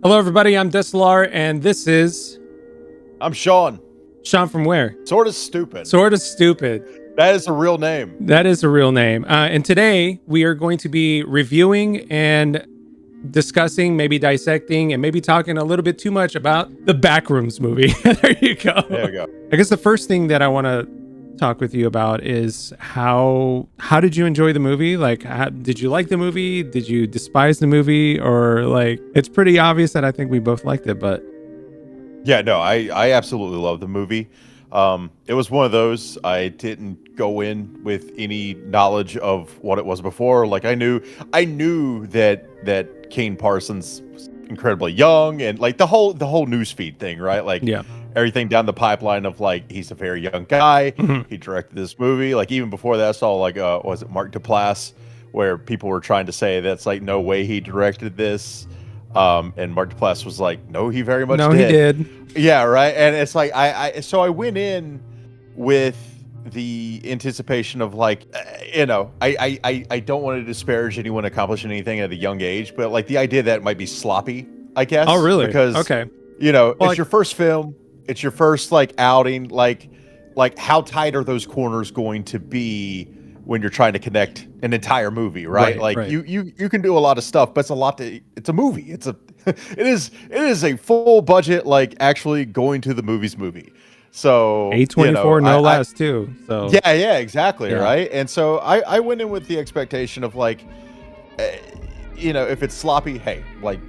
Hello, everybody. I'm Desolar, and this is I'm Sean. Sean from where? SortaStupid. SortaStupid. That is a real name. That is a real name. And today we are going to be reviewing and discussing, maybe dissecting, and maybe talking a little bit too much about the Backrooms movie. There you go. There you go. I guess the first thing that I want to talk with you about is how did you enjoy the movie? Like, did you like the movie? Did you despise the movie? Or like, it's pretty obvious that I think we both liked it, but Yeah, no, I absolutely love the movie. It was one of those, I didn't go in with any knowledge of what it was before. Like I knew that Kane Parsons was incredibly young, and like the whole newsfeed thing, right? Like yeah. everything down the pipeline of like he's a very young guy. Mhm. He directed this movie. Like even before that, I saw like was it Mark Duplass, where people were trying to say that's like no way he directed this. And Mark Duplass was like, no, he very much No, did. he did. Yeah, right. And it's like so I went in with the anticipation of like, I don't want to disparage anyone accomplishing anything at a young age, but like the idea that it might be sloppy, I guess. Oh, really? Because Okay. well, it's like- your first film, it's your first like outing, like how tight are those corners going to be when you're trying to connect an entire movie, right? Like right. you can do a lot of stuff, but it's a movie. It is a full budget, like actually going to the movie. So A24 no less too. So yeah, exactly. Yeah. Right. And so I went in with the expectation of like, if it's sloppy, hey, like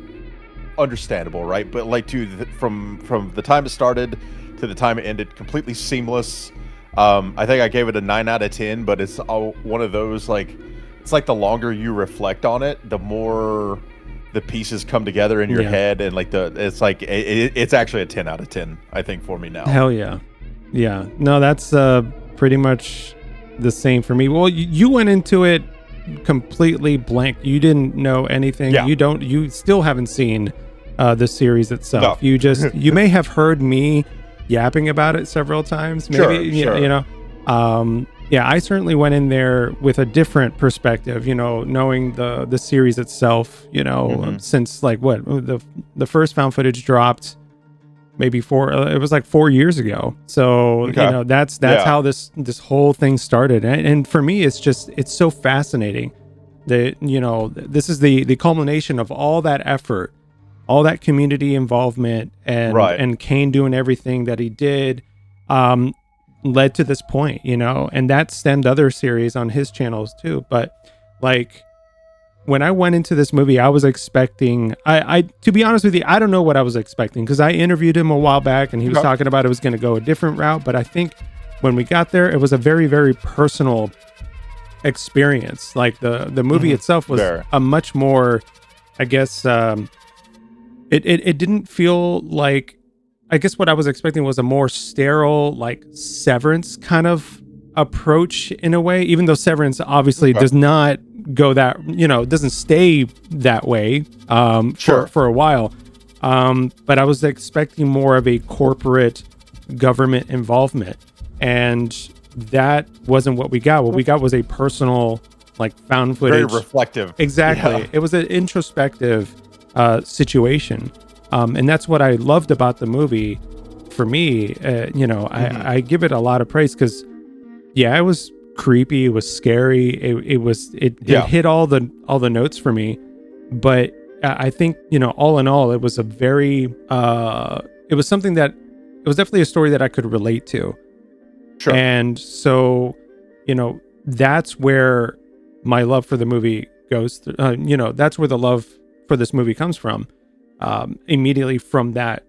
understandable, right? But like from the time it started to the time it ended, completely seamless. I think I gave it a 9 out of 10, but it's one of those like, it's like the longer you reflect on it, the more the pieces come together in your head, and like it's actually a 10 out of 10, I think, for me now. Hell yeah. Yeah. No, that's pretty much the same for me. Well, you went into it completely blank. You didn't know anything. Yeah. You still haven't seen the series itself. No. You may have heard me yapping about it several times, maybe. Sure. Yeah, I certainly went in there with a different perspective, knowing the series itself, since like what the first found footage dropped maybe it was like 4 years ago. So, Okay. that's how this whole thing started. And for me, it's so fascinating that, this is the culmination of all that effort, all that community involvement, and Kane doing everything that he did, led to this point, and that stemmed other series on his channels too. But like when I went into this movie, I was expecting, I to be honest with you, I don't know what I was expecting, because I interviewed him a while back and he was talking about it was going to go a different route. But I think when we got there, it was a very, very personal experience. Like the movie itself was a much more, I guess, it didn't feel like, I guess what I was expecting was a more sterile, like Severance kind of approach in a way, even though Severance obviously does not go that, doesn't stay that way for a while. But I was expecting more of a corporate government involvement, and that wasn't what we got. What we got was a personal, like, found footage. Very reflective. Exactly. Yeah. It was an introspective situation. And that's what I loved about the movie. For me, I give it a lot of praise because, it was creepy, it was scary, it hit all the notes for me. But I think, all in all, it was a very it was something that, it was definitely a story that I could relate to. Sure. And so, that's where my love for the movie goes. That's where the love for this movie comes from. Immediately from that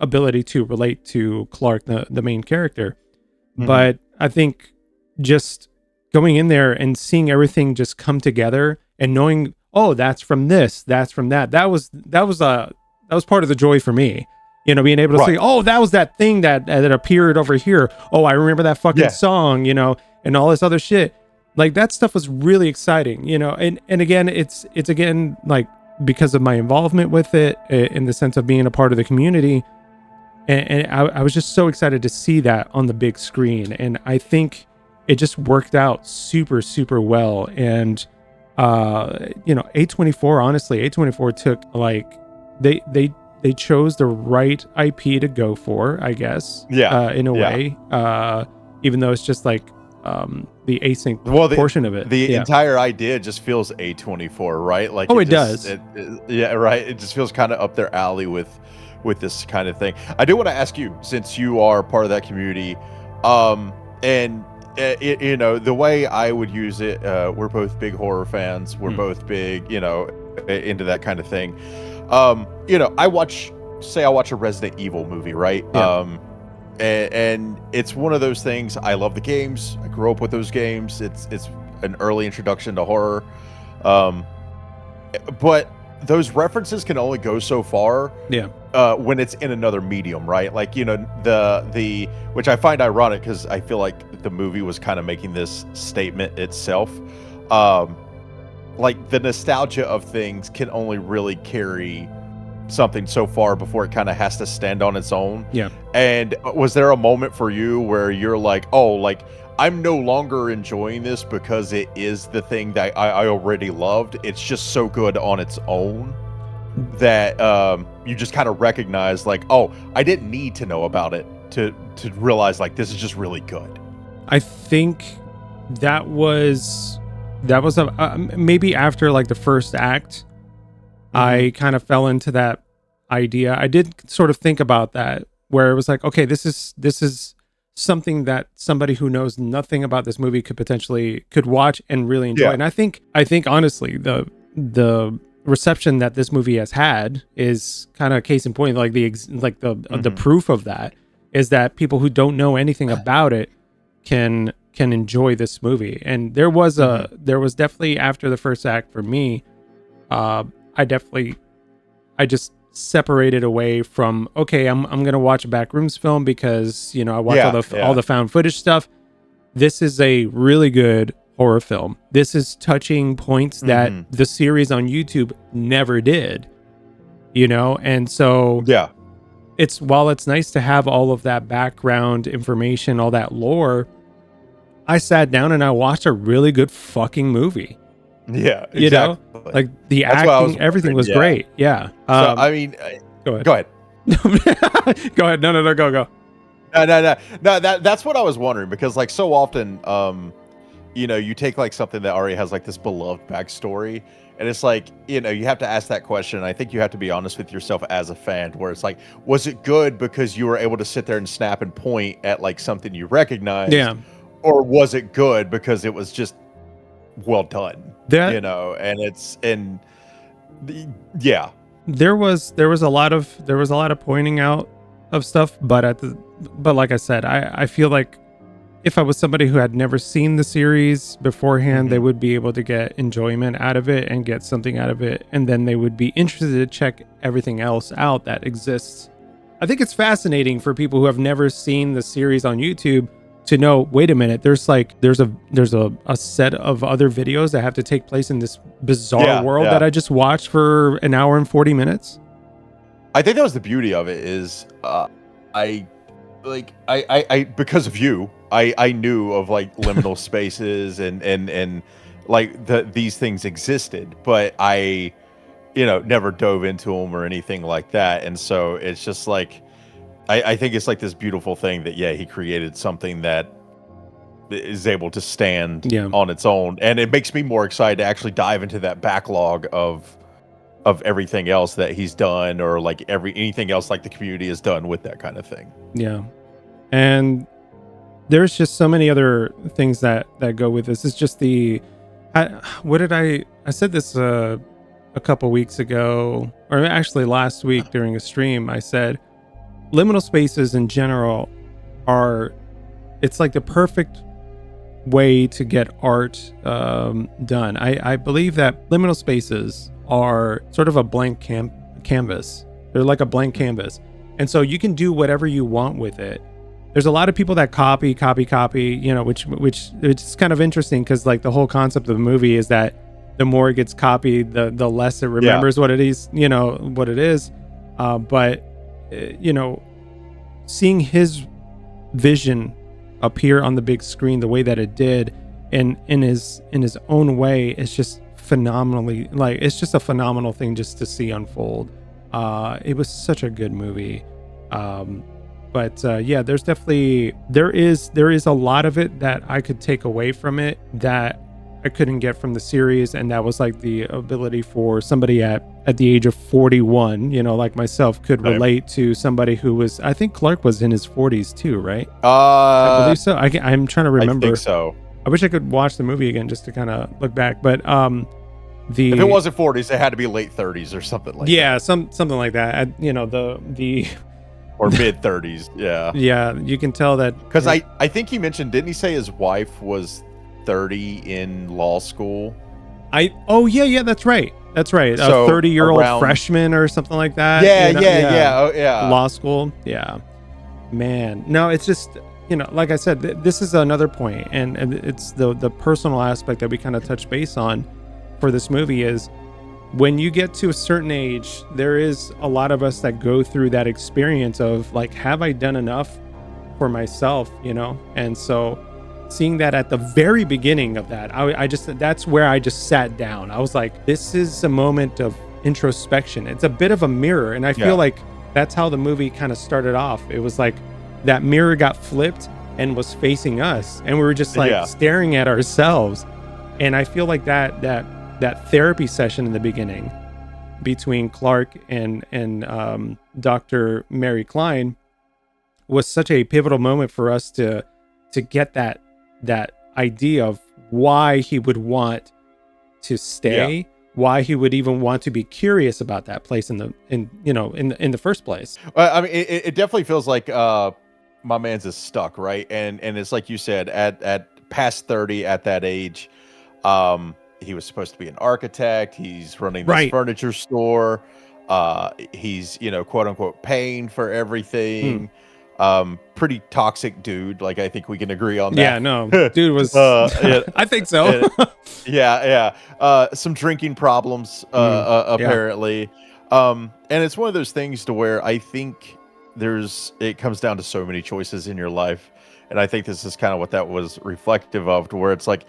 ability to relate to Clark, the main character. Mm-hmm. But I think just going in there and seeing everything just come together and knowing, oh, that's from this, that's from that. That was part of the joy for me. Being able to say, oh, that was that thing that appeared over here. Oh, I remember that fucking song, and all this other shit. Like, that stuff was really exciting, and again, it's again, like, because of my involvement with it, in the sense of being a part of the community. And I was just so excited to see that on the big screen. And I think it just worked out super, super well. And, A24 took, like, they they chose the right IP to go for, I guess. In a way, even though it's just like the async portion of it. The entire idea just feels A24, right? Like it does. Right. It just feels kind of up their alley with this kind of thing. I do want to ask you, since you are part of that community, you know, the way I would use it, we're both big horror fans. We're both big, you know, into that kind of thing. You know, I watch a Resident Evil movie, right? Yeah. And it's one of those things. I love the games. I grew up with those games. It's an early introduction to horror. But those references can only go so far. Yeah. When it's in another medium, right? Like, you know, the which I find ironic because I feel like the movie was kind of making this statement itself. Like the nostalgia of things can only really carry something so far before it kind of has to stand on its own. Yeah. And was there a moment for you where you're like, oh, like I'm no longer enjoying this because it is the thing that I already loved. It's just so good on its own that you just kind of recognize like, oh, I didn't need to know about it to realize like this is just really good. I think that was maybe after like the first act, I kind of fell into that idea. I did sort of think about that, where it was like, okay, this is something that somebody who knows nothing about this movie could watch and really enjoy. Yeah. And I think honestly, the reception that this movie has had is kind of case in point. Like the proof of that is that people who don't know anything about it can enjoy this movie. And there was definitely after the first act for me, I just separated away from, okay, I'm gonna watch a Backrooms film because, you know, I watch all the found footage stuff. This is a really good horror film. This is touching points that the series on YouTube never did, you know. And so while it's nice to have all of that background information, all that lore, I sat down and I watched a really good fucking movie. Yeah, exactly. You know, like the acting, everything was great. Yeah. So I mean, go ahead. Go ahead. No, go. No. That's what I was wondering, because like so often, you know, you take like something that already has like this beloved backstory, and it's like, you know, you have to ask that question. I think you have to be honest with yourself as a fan, where it's like, was it good because you were able to sit there and snap and point at like something you recognized? Yeah. Or was it good because it was just well done? You know, there was a lot of pointing out of stuff, but like I said, I feel like if I was somebody who had never seen the series beforehand, they would be able to get enjoyment out of it and get something out of it, and then they would be interested to check everything else out that exists. I think it's fascinating for people who have never seen the series on YouTube to know, wait a minute, there's a set of other videos that have to take place in this bizarre world that I just watched for an hour and 40 minutes. I think that was the beauty of it, is I because of you, I knew of like liminal spaces and like these things existed, but I, you know, never dove into them or anything like that. And so it's just like, I think it's like this beautiful thing that, he created something that is able to stand on its own. And it makes me more excited to actually dive into that backlog of everything else that he's done, or like anything else like the community has done with that kind of thing. Yeah. And there's just so many other things that go with this. It's just I said this a couple weeks ago, or actually last week during a stream. I said, liminal spaces in general it's like the perfect way to get art done. I believe that liminal spaces are sort of a blank canvas. They're like a blank canvas. And so you can do whatever you want with it. There's a lot of people that copy, you know, which it's kind of interesting, because like the whole concept of the movie is that the more it gets copied, the less it remembers what it is, you know, what it is. But you know, seeing his vision appear on the big screen the way that it did, and in his own way, it's just phenomenally, like, it's just a phenomenal thing just to see unfold. It was such a good movie. But yeah, there is a lot of it that I could take away from it that I couldn't get from the series, and that was like the ability for somebody at the age of 41, like myself, could relate to somebody who was, I think Clark was in his 40s too, right? I believe so. I'm trying to remember. I think so. I wish I could watch the movie again just to kind of look back, but if it wasn't 40s, it had to be late 30s or something like that. Yeah, something like that. The or mid 30s. Yeah. Yeah, you can tell that because I think he mentioned, didn't he say his wife was 30 in law school? Oh yeah, that's right. That's right. So a 30-year-old freshman or something like that. Yeah. Oh, yeah. Law school. Yeah. Man. No, it's just, like I said, this is another point, and it's the personal aspect that we kind of touch base on for this movie is when you get to a certain age, there is a lot of us that go through that experience of like, have I done enough for myself, And so seeing that at the very beginning of that, that's where I just sat down. I was like, this is a moment of introspection. It's a bit of a mirror. And I feel like that's how the movie kind of started off. It was like that mirror got flipped and was facing us. And we were just like staring at ourselves. And I feel like that therapy session in the beginning between Clark and Dr. Mary Klein was such a pivotal moment for us to get that idea of why he would want to stay, why he would even want to be curious about that place in the first place. I mean, it definitely feels like my man's is stuck, right? And it's like you said, at past 30, at that age, he was supposed to be an architect. He's running this furniture store. He's quote unquote paying for everything. Pretty toxic dude. Like, I think we can agree on that. Yeah, no, dude was, I think so. Some drinking problems, apparently. And it's one of those things to where I think it comes down to so many choices in your life. And I think this is kind of what that was reflective of, to where it's like,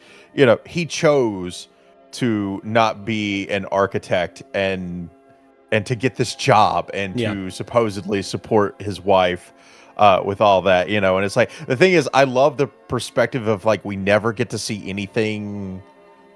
he chose to not be an architect and to get this job and to supposedly support his wife with all that, and it's like, the thing is, I love the perspective of like, we never get to see anything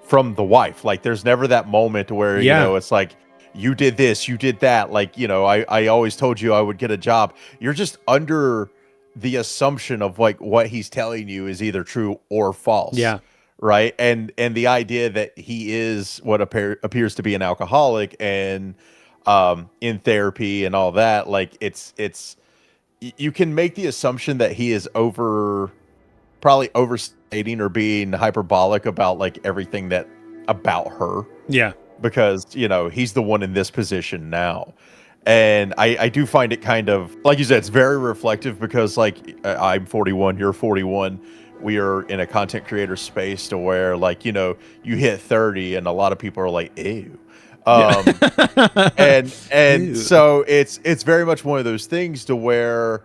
from the wife. Like, there's never that moment where, it's like, you did this, you did that. Like, I always told you I would get a job. You're just under the assumption of like what he's telling you is either true or false. Yeah. Right. And the idea that he is what appears to be an alcoholic and in therapy and all that, like it's you can make the assumption that he is probably overstating or being hyperbolic about like everything about her. Yeah. Because, he's the one in this position now. And I do find it kind of, like you said, it's very reflective because like I'm 41, you're 41. We are in a content creator space to where like, you hit 30 and a lot of people are like, ew. And ew. So it's very much one of those things to where,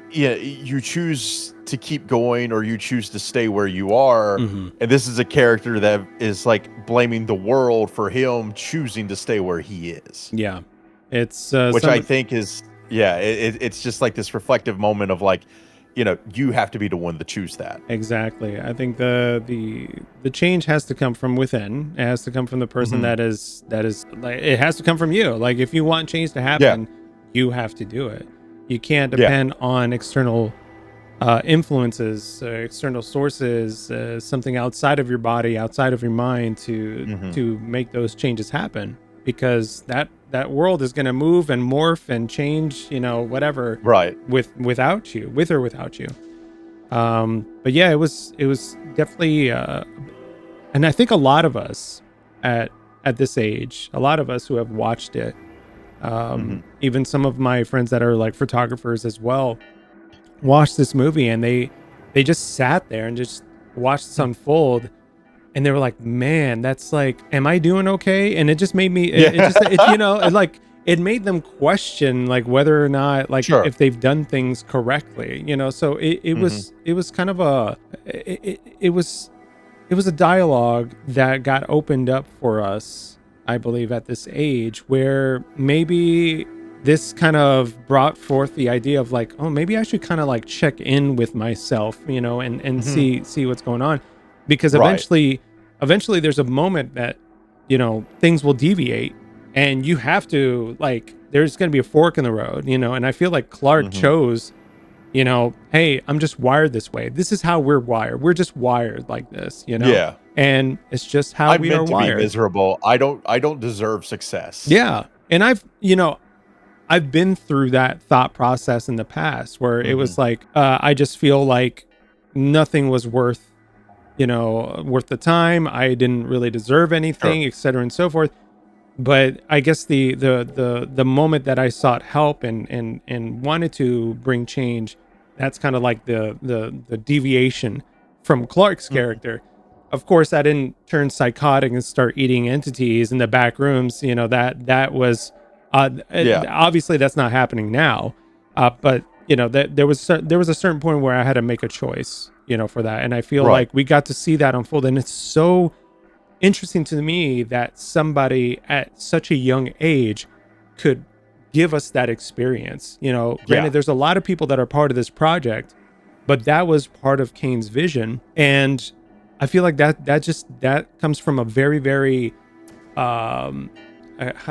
you choose to keep going or you choose to stay where you are. Mm-hmm. And this is a character that is like blaming the world for him choosing to stay where he is. Yeah. It's which I think is, it's just like this reflective moment of like, you have to be the one to choose that. Exactly. I think the change has to come from within. It has to come from the person that is like, it has to come from you. Like, if you want change to happen, you have to do it. You can't depend on external influences, external sources, something outside of your body, outside of your mind to make those changes happen, because that world is going to move and morph and change, whatever, right, with or without you. But yeah, it was definitely, and I think a lot of us at this age, a lot of us who have watched it, even some of my friends that are like photographers as well, watched this movie and they just sat there and just watched this unfold, and they were like, man, that's like, am I doing okay? And it just made me, it made them question like whether or not, like, if they've done things correctly, so it was kind of it was a dialogue that got opened up for us I believe, at this age, where maybe this kind of brought forth the idea of like, oh, maybe I should kind of like check in with myself, and see what's going on, because Right. eventually there's a moment that things will deviate, and you have to, like, there's going to be a fork in the road, and I feel like Clark chose, hey, I'm just wired this way. This is how we're wired. We're just wired like this, Yeah. and it's just how I'm we are meant to be wired. miserable. I don't deserve success. Yeah. And I've been through that thought process in the past where it was like, I just feel like nothing was worth the time. I didn't really deserve anything, Sure. et cetera, and so forth. But I guess the moment that I sought help and wanted to bring change, that's kind of like the deviation from Clark's character. Of course, I didn't turn psychotic and start eating entities in the back rooms. That was obviously that's not happening now. But there was a certain point where I had to make a choice, for that, and I feel Right. like we got to see that unfold, and it's so interesting to me that somebody at such a young age could give us that experience. Granted, there's a lot of people that are part of this project, but that was part of Kane's vision, and I feel like that comes from a very, very how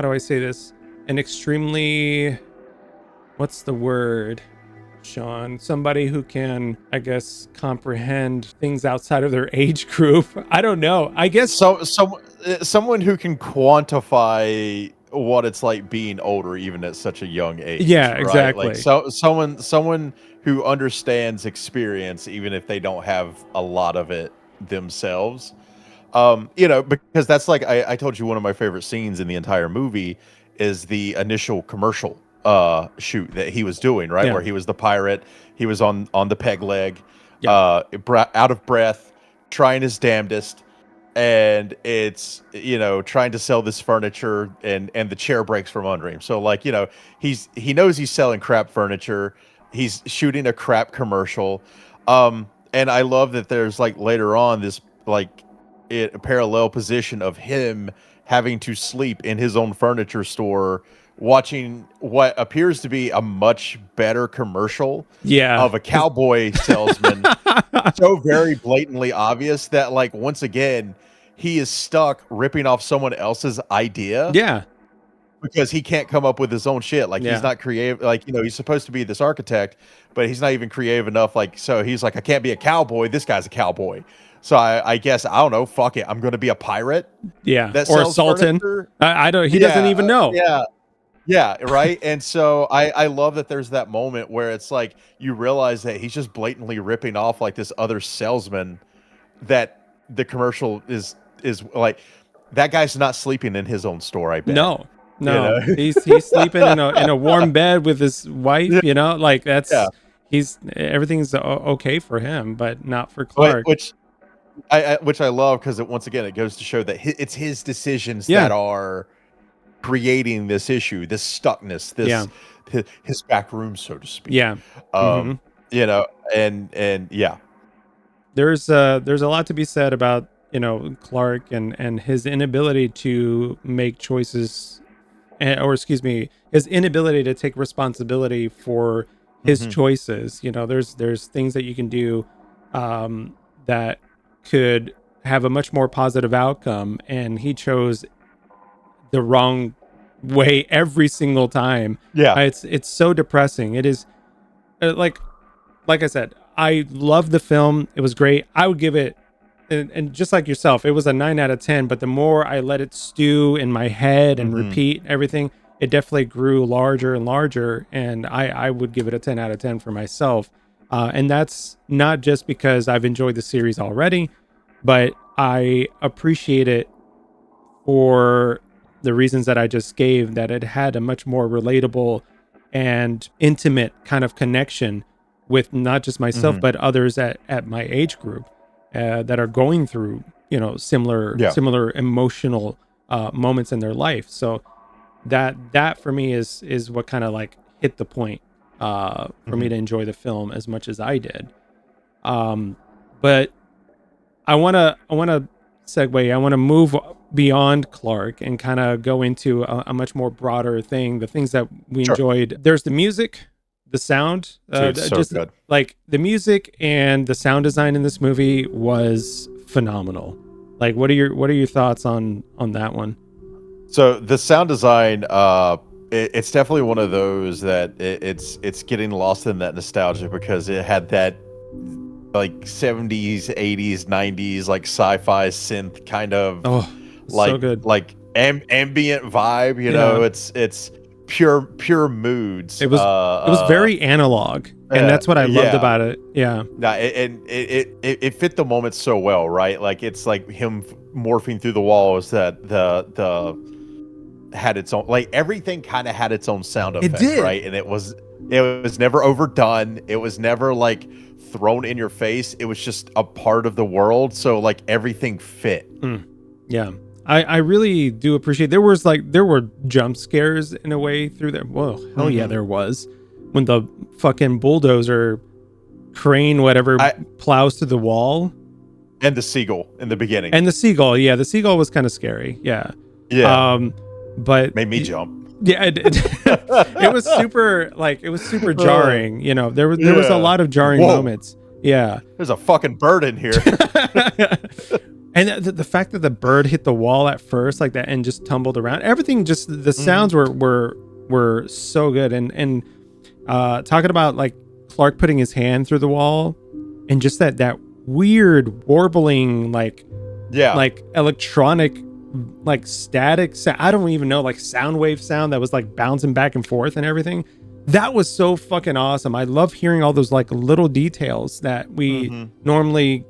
do I say this? An extremely, what's the word, Sean? Somebody who can, I guess, comprehend things outside of their age group. I don't know. I guess Someone who can quantify what it's like being older, even at such a young age. Yeah, right? exactly. Like someone who understands experience, even if they don't have a lot of it themselves. Because that's like I told you, one of my favorite scenes in the entire movie is the initial commercial shoot that he was doing, right? Yeah. Where he was the pirate, he was on the peg leg, Yeah. out of breath, trying his damnedest, and it's trying to sell this furniture, and the chair breaks from under him. So like, he knows he's selling crap furniture, he's shooting a crap commercial. And I love that there's like later on this like a parallel position of him having to sleep in his own furniture store, watching what appears to be a much better commercial Yeah. of a cowboy salesman. So very blatantly obvious that, like, once again, he is stuck ripping off someone else's idea. Yeah. Because he can't come up with his own shit. Like, he's not creative. Like, he's supposed to be this architect, but he's not even creative enough. Like, so he's like, I can't be a cowboy. This guy's a cowboy. So I guess, I don't know. Fuck it. I'm going to be a pirate. Yeah. That Or a sells sultan. furniture. I don't, he doesn't even know. Yeah. Yeah, right. And so I love that there's that moment where it's like you realize that he's just blatantly ripping off like this other salesman, that the commercial is like, that guy's not sleeping in his own store, I bet. No. He's sleeping in a warm bed with his wife, like that's everything's okay for him, but not for Clark. Which I love, because once again it goes to show that it's his decisions that are creating this issue, this stuckness, this his back room, so to speak. Yeah. And yeah. There's a lot to be said about, Clark and his inability to make choices, or excuse me, his inability to take responsibility for his choices. There's things that you can do that could have a much more positive outcome, and he chose the wrong way every single time. It's so depressing. It is like I said, I love the film. It was great. I would give it, and just like yourself, it was a 9 out of 10, but the more I let it stew in my head and repeat everything, it definitely grew larger and larger, and I would give it a 10 out of 10 for myself. And that's not just because I've enjoyed the series already, but I appreciate it for the reasons that I just gave, that it had a much more relatable and intimate kind of connection with not just myself, but others at my age group that are going through, similar emotional moments in their life. So that for me is what kind of like hit the point for me to enjoy the film as much as I did. But I want to segue. I want to move beyond Clark and kind of go into a much more broader thing, the things that we Sure. enjoyed. There's the music, the sound, Dude, so just good. like the music and the sound design in this movie was phenomenal. Like, what are your thoughts on that one? So the sound design, it's definitely one of those that it's getting lost in that nostalgia because it had that like 70s, 80s, 90s like sci-fi synth kind of like so good. like ambient vibe. You know, it's pure moods. It was very analog, and that's what I loved about it. Yeah. Nah, it fit the moment so well, right? Like it's like him morphing through the walls that the had its own, like everything kind of had its own sound effect, right? And it was never overdone. It was never like thrown in your face. It was just a part of the world, so like everything fit. Yeah. I really do appreciate there were jump scares in a way through there. Whoa, hell yeah, there was. When the fucking bulldozer crane whatever plows through the wall. And the seagull in the beginning. And the seagull, the seagull was kind of scary. Yeah. But made me jump. Yeah, it was super jarring. You know, there was a lot of jarring moments. Yeah. There's a fucking bird in here. And the fact that the bird hit the wall at first like that and just tumbled around, everything, just the sounds were so good. And talking about like Clark putting his hand through the wall and just that weird warbling like electronic like static sound. I don't even know, like sound wave sound that was like bouncing back and forth and everything. That was so fucking awesome. I love hearing all those like little details that we normally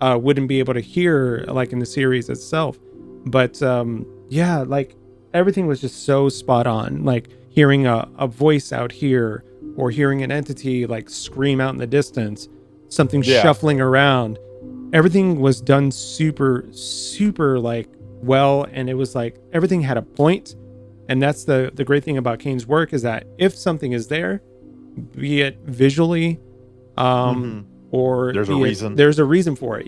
wouldn't be able to hear like in the series itself. But like everything was just so spot on. Like hearing a voice out here or hearing an entity like scream out in the distance, something shuffling around. Everything was done super like well, and it was like everything had a point. And that's the great thing about Kane's work, is that if something is there, be it visually or there's a reason for it.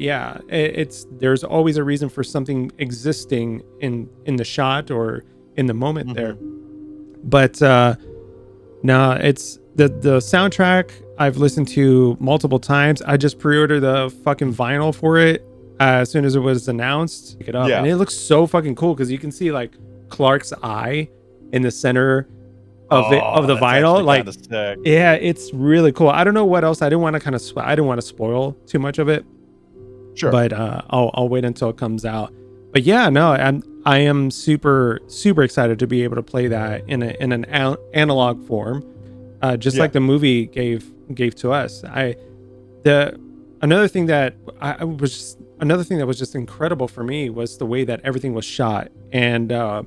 There's always a reason for something existing in the shot or in the moment there. But no, it's the soundtrack I've listened to multiple times. I just pre-ordered the fucking vinyl for it as soon as it was announced. Pick it up, and it looks so fucking cool because you can see like Clark's eye in the center of the vinyl. Like, it's really cool. I don't know what else. I didn't want to spoil too much of it. Sure. But I'll wait until it comes out. But I am super excited to be able to play that in an analog form, just like the movie gave to us. Another thing that was just incredible for me was the way that everything was shot, and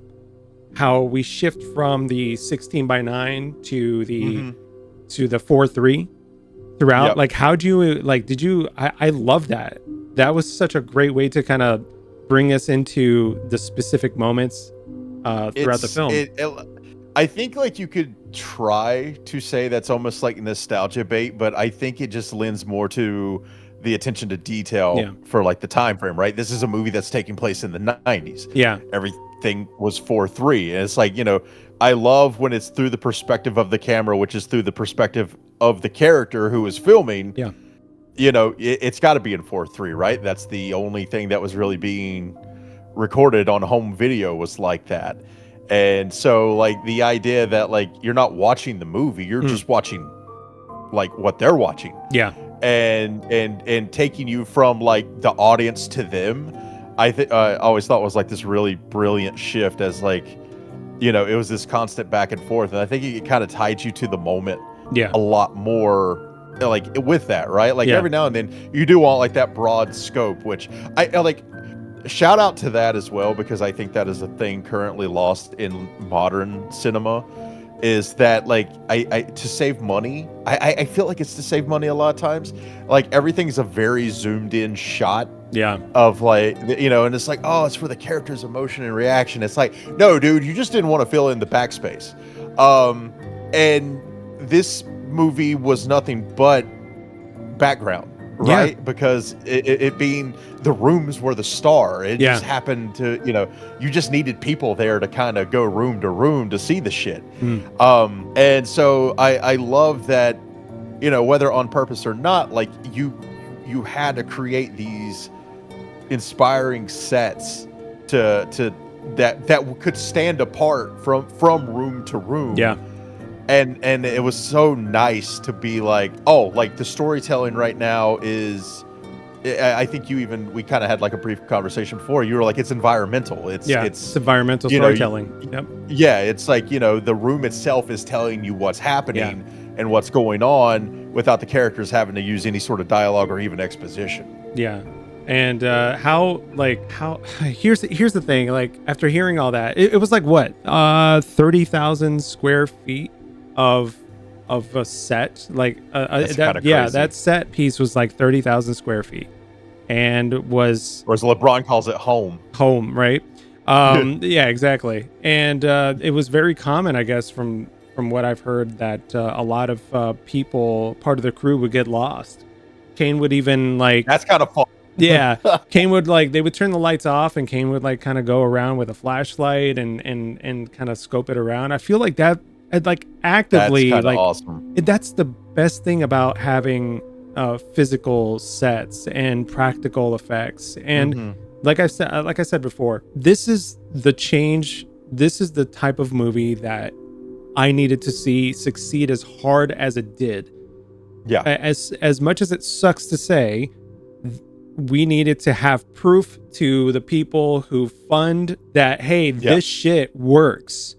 how we shift from the 16:9 to the 4:3 throughout. Like, how do you I love that. That was such a great way to kind of bring us into the specific moments throughout the film. I think like you could try to say that's almost like nostalgia bait, but I think it just lends more to the attention to detail for like the time frame, right? This is a movie that's taking place in the 90s. Yeah. Everything was 4:3. And it's like, you know, I love when it's through the perspective of the camera, which is through the perspective of the character who is filming. Yeah. You know, it's got to be in 4:3, right? That's the only thing that was really being recorded on home video was like that. And so like the idea that like you're not watching the movie, you're just watching like what they're watching. Yeah. And taking you from like the audience to them, I always thought was like this really brilliant shift, as like, you know, it was this constant back and forth, and I think it kind of tied you to the moment a lot more, like with that, right? Like every now and then you do want like that broad scope, which I like. Shout out to that as well, because I think that is a thing currently lost in modern cinema, is that like I to save money, I feel like it's to save money a lot of times. Like everything's a very zoomed in shot of like, you know, and it's like, oh, it's for the character's emotion and reaction. It's like, no, dude, you just didn't want to fill in the backspace. And this movie was nothing but background, right? Because it being the rooms were the star. It just happened to, you just needed people there to kind of go room to room to see the shit. And so I love that, whether on purpose or not, like you had to create these inspiring sets that could stand apart from room to room. And it was so nice to be like, oh, like the storytelling right now is, I think we kind of had like a brief conversation before. You were like, it's environmental. It's environmental storytelling. Yeah, it's like, the room itself is telling you what's happening and what's going on without the characters having to use any sort of dialogue or even exposition. And here's the thing, like after hearing all that, it was like what 30,000 square feet of a set, like that set piece was like 30,000 square feet, and was, or as LeBron calls it, home, right? Yeah, exactly. And it was very common, I guess, from what I've heard, that a lot of people, part of the crew, would get lost. Kane would even like, that's kind of fun. Kane would they would turn the lights off, and Kane would like kind of go around with a flashlight and kind of scope it around. I feel like that, like actively, that's like awesome. That's the best thing about having physical sets and practical effects. And like I said before, this is the change. This is the type of movie that I needed to see succeed as hard as it did. As much as it sucks to say, we needed to have proof to the people who fund that, hey, this shit works.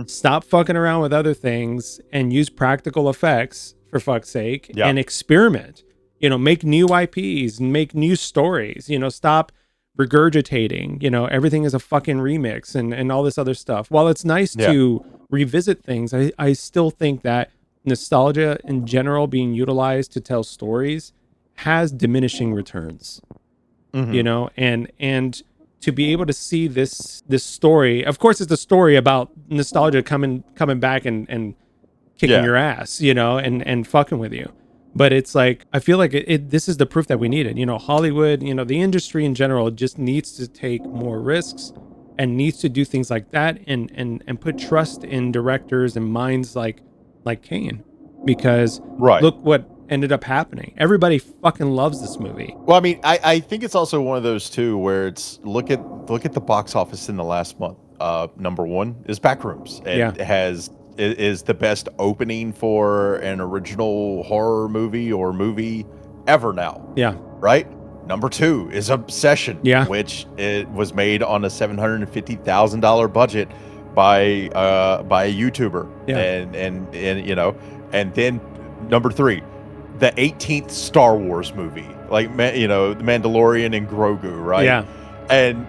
Stop fucking around with other things and use practical effects, for fuck's sake, and experiment. Make new IPs and make new stories. Stop regurgitating. Everything is a fucking remix and all this other stuff. While it's nice to revisit things, I still think that nostalgia in general being utilized to tell stories has diminishing returns. And to be able to see this story, of course, it's a story about nostalgia coming back and kicking your ass, and fucking with you. But it's like, I feel like this is the proof that we needed. Hollywood, the industry in general just needs to take more risks and needs to do things like that and put trust in directors and minds like Kane, because look what ended up happening. Everybody fucking loves this movie. Well, I mean, I think it's also one of those too where it's look at the box office in the last month. Number one is Backrooms. It is the best opening for an original horror movie or movie ever now. Right? Number two is Obsession, which it was made on a $750,000 budget by a YouTuber. And then number three, the 18th Star Wars movie, like, The Mandalorian and Grogu, right? And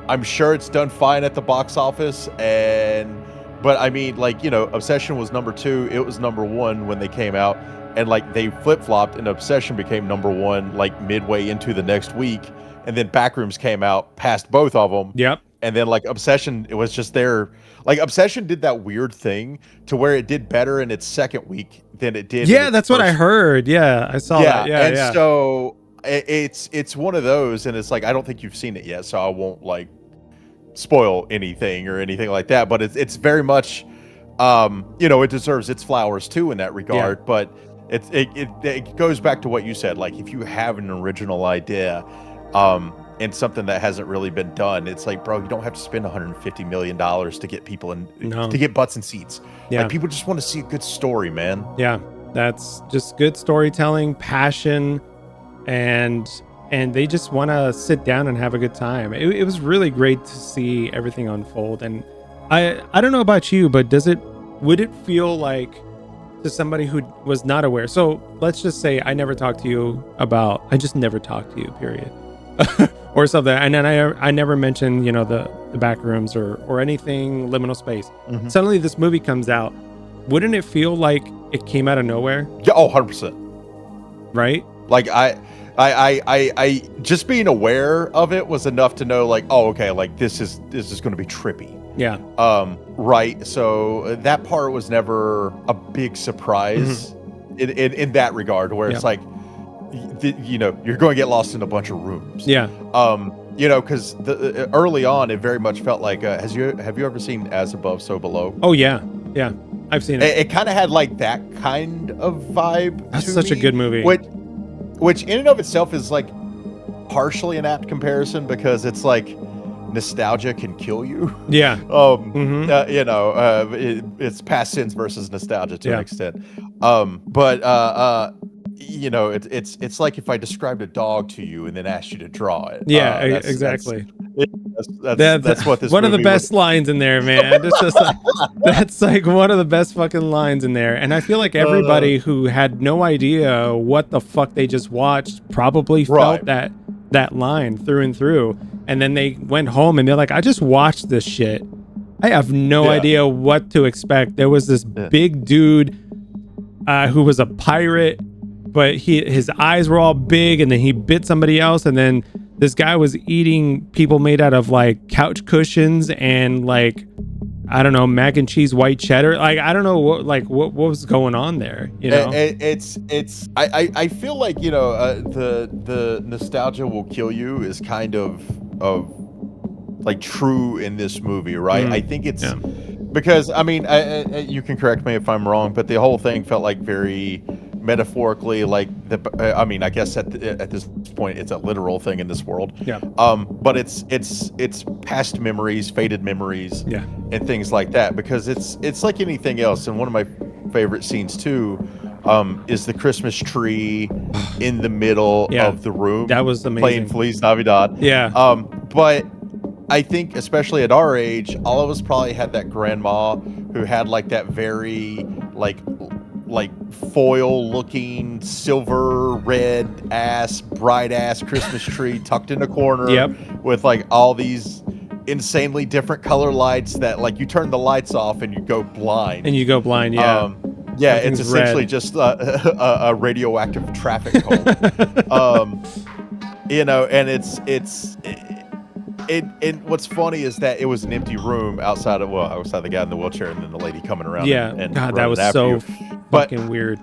I'm sure it's done fine at the box office, but I mean, Obsession was number two, it was number one when they came out, and they flip-flopped, and Obsession became number one midway into the next week, and then Backrooms came out past both of them. And then Obsession, it was just there. Obsession did that weird thing to where it did better in its second week than it did. That's what I heard. I saw that. So it's one of those, and it's I don't think you've seen it yet, so I won't spoil anything or anything like that. But it's very much, it deserves its flowers too in that regard. But it goes back to what you said. If you have an original idea, and something that hasn't really been done, it's bro, you don't have to spend $150 million to get people to get butts in seats. People just want to see a good story, man. That's just good storytelling, passion, and they just want to sit down and have a good time. It was really great to see everything unfold. And I don't know about you, but would it feel like, to somebody who was not aware, so let's just say I just never talked to you, period. Or something, and then I never mentioned the Backrooms or anything liminal space. Suddenly this movie comes out, wouldn't it feel like it came out of nowhere? 100%. Right? I just being aware of it was enough to know this is going to be trippy. Right. So that part was never a big surprise. in that regard, where it's like, you know, you're going to get lost in a bunch of rooms. Yeah. You know, because early on, it very much felt like, have you ever seen As Above, So Below? Oh yeah, yeah, I've seen it. It kind of had like that kind of vibe. That's such a good movie. Which in and of itself is like partially an apt comparison, because it's like nostalgia can kill you. Yeah. You know, it's past sins versus nostalgia to an extent. But you know, it's like if I described a dog to you and then asked you to draw it. Yeah, exactly. That's what this one of the movie best lines in there, man. It's just like, that's like one of the best fucking lines in there. And I feel like everybody who had no idea what the fuck they just watched probably felt that line through and through. And then they went home and they're like, I just watched this shit. I have no idea what to expect. There was this big dude who was a pirate, but his eyes were all big, and then he bit somebody else, and then this guy was eating people made out of like couch cushions and like, I don't know, mac and cheese white cheddar. Like, I don't know what was going on there, you know? I feel like, you know, the nostalgia will kill you is kind of like true in this movie, right? I think it's because, I mean, you can correct me if I'm wrong, but the whole thing felt like very metaphorically, like I mean, I guess at this point it's a literal thing in this world. Yeah. But it's past memories, faded memories, and things like that, because it's like anything else. And one of my favorite scenes too is the Christmas tree in the middle of the room. That was amazing. Playing Feliz Navidad. Yeah. But I think, especially at our age, all of us probably had that grandma who had like that very like foil looking silver red ass bright ass Christmas tree tucked in a corner with like all these insanely different color lights that like you turn the lights off and you go blind. It's essentially just a radioactive traffic cone. You know, and and what's funny is that it was an empty room outside the guy in the wheelchair and then the lady coming around. And God, that was so fucking weird.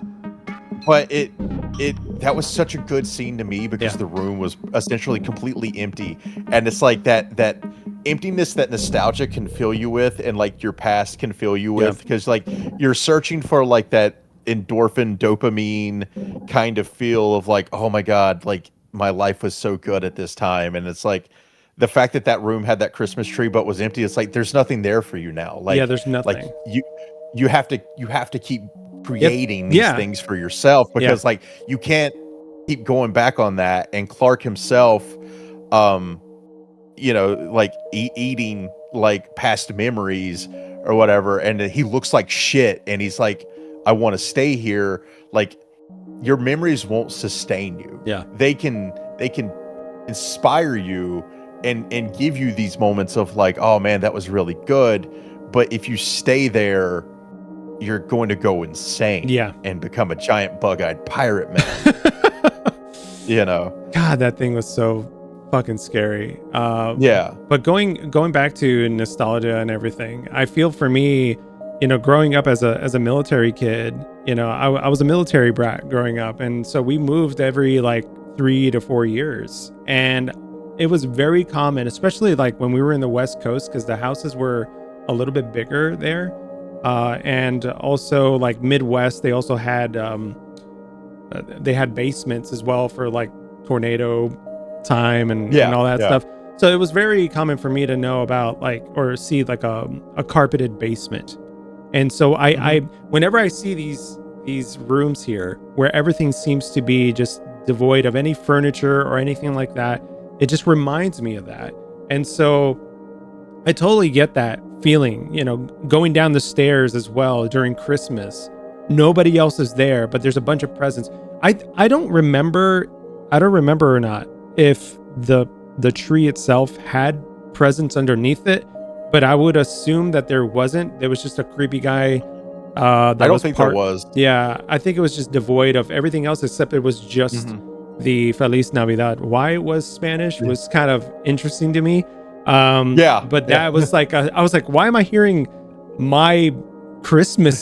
But that was such a good scene to me, because the room was essentially completely empty, and it's like that emptiness that nostalgia can fill you with, and like your past can fill you with, because like you're searching for like that endorphin dopamine kind of feel of like, oh my God, like my life was so good at this time. And it's like the fact that room had that Christmas tree but was empty, it's like there's nothing there for you now. Like, there's nothing. Like you have to keep creating these things for yourself, because like you can't keep going back on that. And Clark himself, you know, like eating like past memories or whatever, and he looks like shit, and he's like, I want to stay here. Like, your memories won't sustain you. They can inspire you and give you these moments of like, oh man, that was really good. But if you stay there, you're going to go insane and become a giant bug-eyed pirate man. You know, God, that thing was so fucking scary. But going back to nostalgia and everything, I feel for me, you know, growing up as a military kid, you know, I was a military brat growing up, and so we moved every like 3 to 4 years, and it was very common, especially like when we were in the West Coast, because the houses were a little bit bigger there, and also like Midwest, they also had basements as well for like tornado time and all that stuff. So it was very common for me to know about like, or see like a carpeted basement. And so I whenever I see these rooms here where everything seems to be just devoid of any furniture or anything like that, it just reminds me of that. And so I totally get that feeling, you know, going down the stairs as well during Christmas. Nobody else is there, but there's a bunch of presents. I don't remember or not if the tree itself had presents underneath it, but I would assume that there wasn't. There was just a creepy guy. I don't think there was. Yeah, I think it was just devoid of everything else, except it was just the Feliz Navidad. Why it was Spanish was kind of interesting to me. But that was like, I was like, why am I hearing my Christmas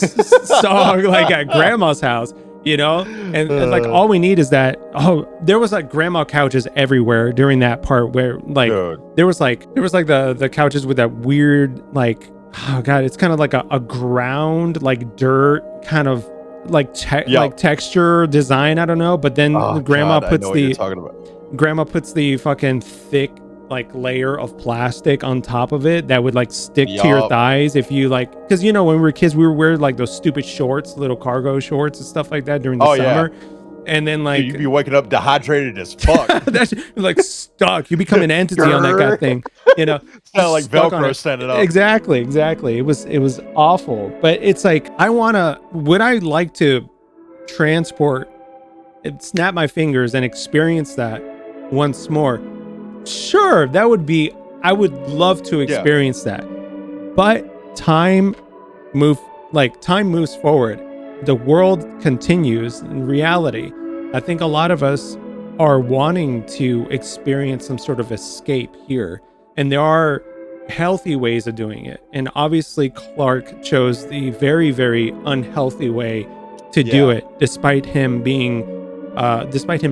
song like at grandma's house? you know? And like all we need is that. Oh, there was like grandma couches everywhere during that part where like Dude. there was like the couches with that weird like, oh god, it's kind of like a ground like dirt kind of like like texture design, I don't know, but then grandma puts the fucking thick like layer of plastic on top of it that would like stick to your thighs if you like, because you know when we were kids we would wear like those stupid shorts, little cargo shorts and stuff like that during the summer. And then like you'd be waking up dehydrated as fuck. That's like stuck. You become an entity on that god thing, you know. Sound like Velcro standing up. Exactly. It was awful. But it's like would I like to transport, snap my fingers and experience that once more? Sure, I would love to experience that. But time moves forward. The world continues in reality. I think a lot of us are wanting to experience some sort of escape here. And there are healthy ways of doing it. And obviously Clark chose the very, very unhealthy way to do it, despite him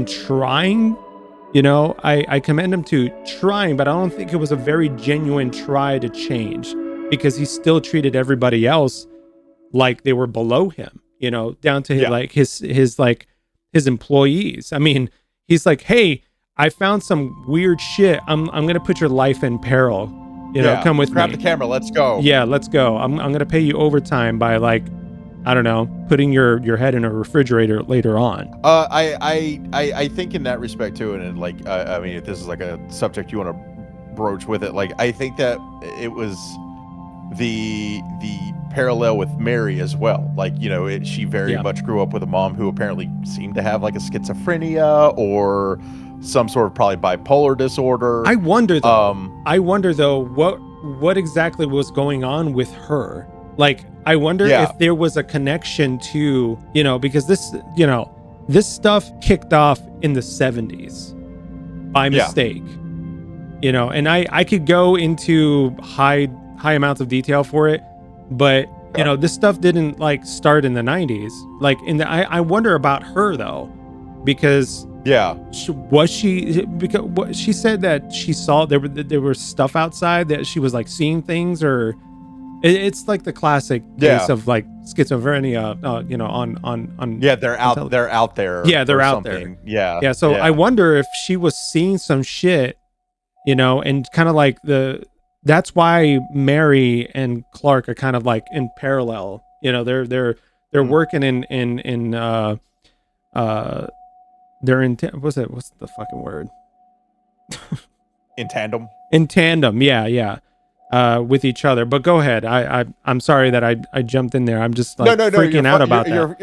trying. You know, I commend him to trying, but I don't think it was a very genuine try to change, because he still treated everybody else like they were below him, you know, down to his employees. I mean, he's like, hey, I found some weird shit. I'm going to put your life in peril. You know, come with me. Grab the camera. Let's go. Yeah, let's go. I'm going to pay you overtime by like, I don't know, putting your head in a refrigerator later on. I think in that respect too, and like, I mean, if this is like a subject you want to broach with it, like, I think that it was the parallel with Mary as well. Like, you know, she very much grew up with a mom who apparently seemed to have like a schizophrenia or some sort of probably bipolar disorder. I wonder though, what exactly was going on with her? Like, I wonder if there was a connection to, you know, because this stuff kicked off in the 70s by mistake, you know, and I could go into high amounts of detail for it, but you know, this stuff didn't like start in the 90s. Like I wonder about her though, because she said that she saw there was stuff outside, that she was like seeing things, or it's like the classic case of like schizophrenia, you know, on they're out there. Yeah, they're out there. Yeah. So I wonder if she was seeing some shit, you know, and kind of like that's why Mary and Clark are kind of like in parallel. You know, they're working what's the fucking word? In tandem. In tandem, yeah. With each other. But go ahead. I'm sorry that I jumped in there. I'm just like freaking out about that.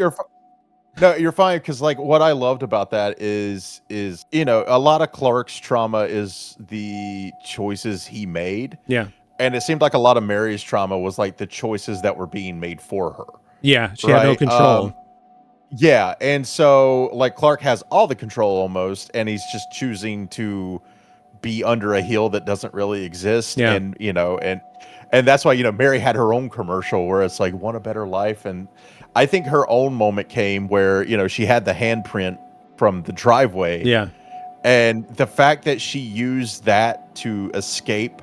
You're fine, because like what I loved about that is you know, a lot of Clark's trauma is the choices he made. Yeah. And it seemed like a lot of Mary's trauma was like the choices that were being made for her. Yeah, she had no control. Yeah, and so like Clark has all the control almost, and he's just choosing to be under a heel that doesn't really exist. Yeah. And you know, and that's why, you know, Mary had her own commercial where it's like, want a better life. And I think her own moment came where, you know, she had the handprint from the driveway. Yeah. And the fact that she used that to escape,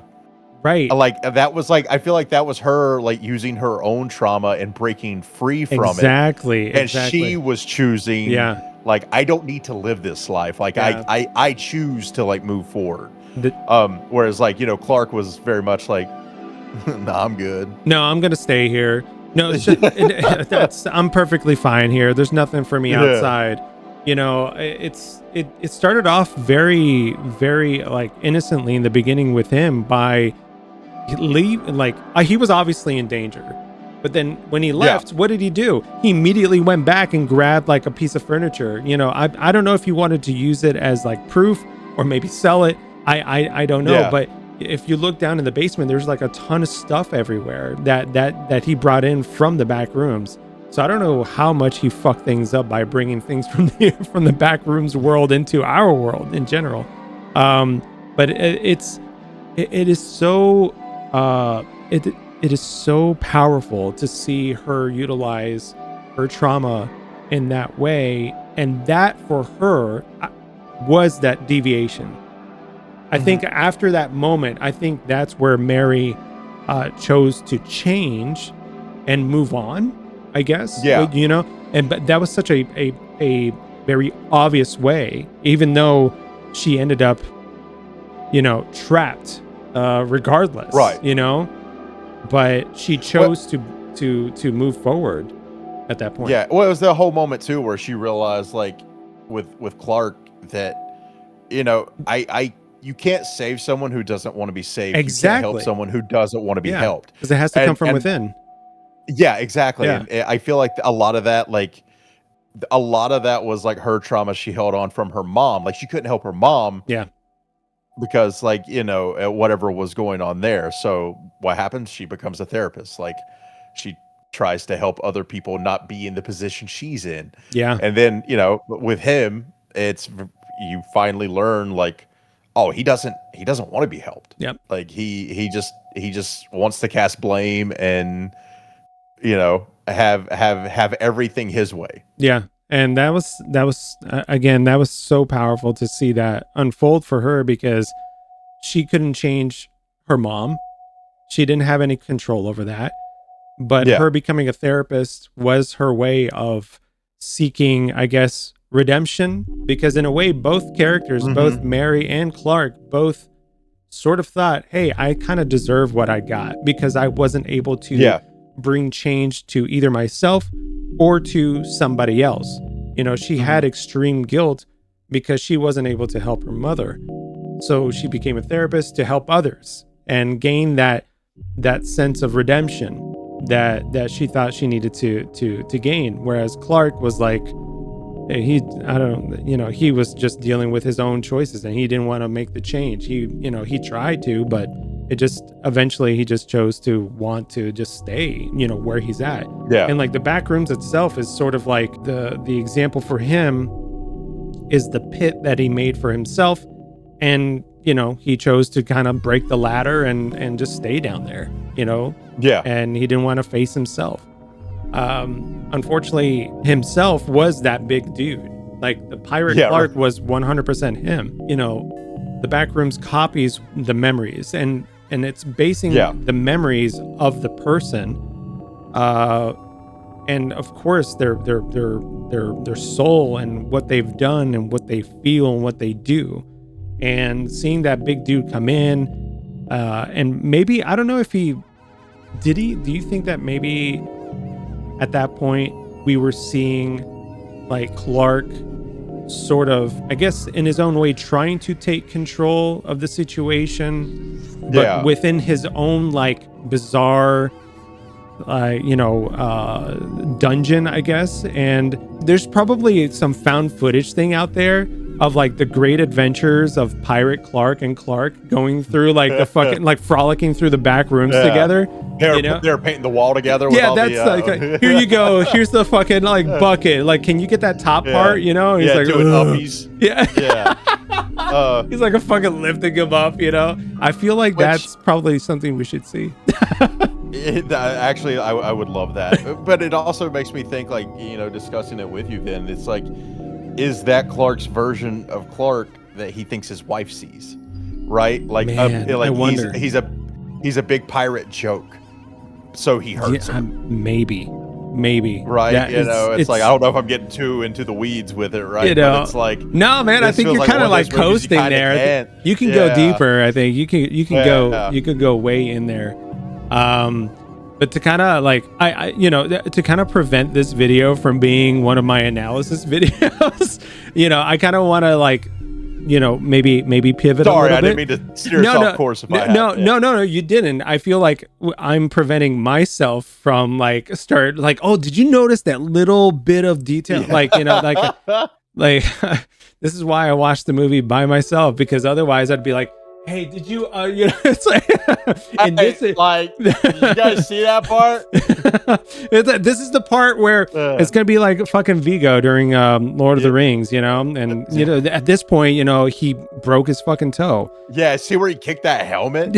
right? Like that was like, I feel like that was her like using her own trauma and breaking free from it. Exactly. And she was choosing, like, I don't need to live this life. Like I choose to like move forward. Whereas like, you know, Clark was very much like, nah, I'm good. No, I'm gonna stay here. No, it's just, I'm perfectly fine here. There's nothing for me outside. You know, it started off very, very like innocently in the beginning with him by he was obviously in danger. But then when he left, what did he do? He immediately went back and grabbed like a piece of furniture. You know, I don't know if he wanted to use it as like proof or maybe sell it. I don't know. But if you look down in the basement, there's like a ton of stuff everywhere that he brought in from the back rooms. So I don't know how much he fucked things up by bringing things from the back rooms world into our world in general. But it is so it is so powerful to see her utilize her trauma in that way. And that for her was that deviation. I think after that moment, I think that's where Mary chose to change and move on, I guess. Yeah. You know, but that was such a very obvious way, even though she ended up, you know, trapped regardless, right? You know, but she chose to move forward at that point. Yeah, well, it was the whole moment too where she realized, like, with Clark, that, you know, you can't save someone who doesn't want to be saved. Exactly. You can't help someone who doesn't want to be helped, because it has to come from within. Yeah, exactly. Yeah. And I feel like a lot of that was like her trauma she held on from her mom. Like, she couldn't help her mom. Yeah. Because, like, you know, whatever was going on there. So what happens? She becomes a therapist. Like, she tries to help other people not be in the position she's in. Yeah. And then, you know, with him, you finally learn, like, oh, he doesn't want to be helped. Yep. Like, he just wants to cast blame and, you know, have everything his way. Yeah. And that was again, that was so powerful to see that unfold for her, because she couldn't change her mom. She didn't have any control over that. But her becoming a therapist was her way of seeking, I guess, redemption, because in a way, both characters, both Mary and Clark, both sort of thought, hey, I kind of deserve what I got because I wasn't able to bring change to either myself or to somebody else. You know, she had extreme guilt because she wasn't able to help her mother. So she became a therapist to help others and gain that sense of redemption that she thought she needed to gain. Whereas Clark was like, he was just dealing with his own choices and he didn't want to make the change. He tried to, but it just eventually he just chose to want to just stay, you know, where he's at. Yeah. And like the Backrooms itself is sort of like the example for him is the pit that he made for himself. And, you know, he chose to kind of break the ladder and just stay down there, you know? Yeah. And he didn't want to face himself. Unfortunately, himself was that big dude. Like the pirate Clark was 100% him. You know, the Backrooms copies the memories and it's basing the memories of the person. And of course their soul and what they've done and what they feel and what they do. And seeing that big dude come in, and maybe, I don't know if do you think that maybe at that point we were seeing like Clark sort of, I guess in his own way, trying to take control of the situation, but within his own like bizarre, dungeon, I guess. And there's probably some found footage thing out there of like the great adventures of Pirate Clark and Clark going through like the fucking like frolicking through the back rooms together. They're painting the wall together. With Like here you go. Here's the fucking like bucket. Like, can you get that top part? You know, he's like doing uppies. He's like a fucking lifting him up. You know, I feel like that's probably something we should see. Actually, I would love that. But it also makes me think, like, you know, discussing it with you, then it's like, is that Clark's version of Clark that he thinks his wife sees, right? Like, Man, I wonder. he's a big pirate joke, so he hurts him. Maybe, right? Yeah, it's like, I don't know if I'm getting too into the weeds with it, right? You know, but it's like, no, man, I think you're kind of like coasting there. You can go deeper. I think you can go way in there. But to kind of like, to kind of prevent this video from being one of my analysis videos, you know, I kind of want to like, you know, maybe pivot a little bit. Sorry, I didn't mean to steer us off course. No, you didn't. I feel like I'm preventing myself from like oh, did you notice that little bit of detail? Yeah. Like, you know, like this is why I watched the movie by myself, because otherwise I'd be like, hey, did you, you know, it's like, and did you guys see that part? This is the part where it's going to be like fucking Vigo during Lord of the Rings, you know? And, you know, at this point, you know, he broke his fucking toe. Yeah, see where he kicked that helmet?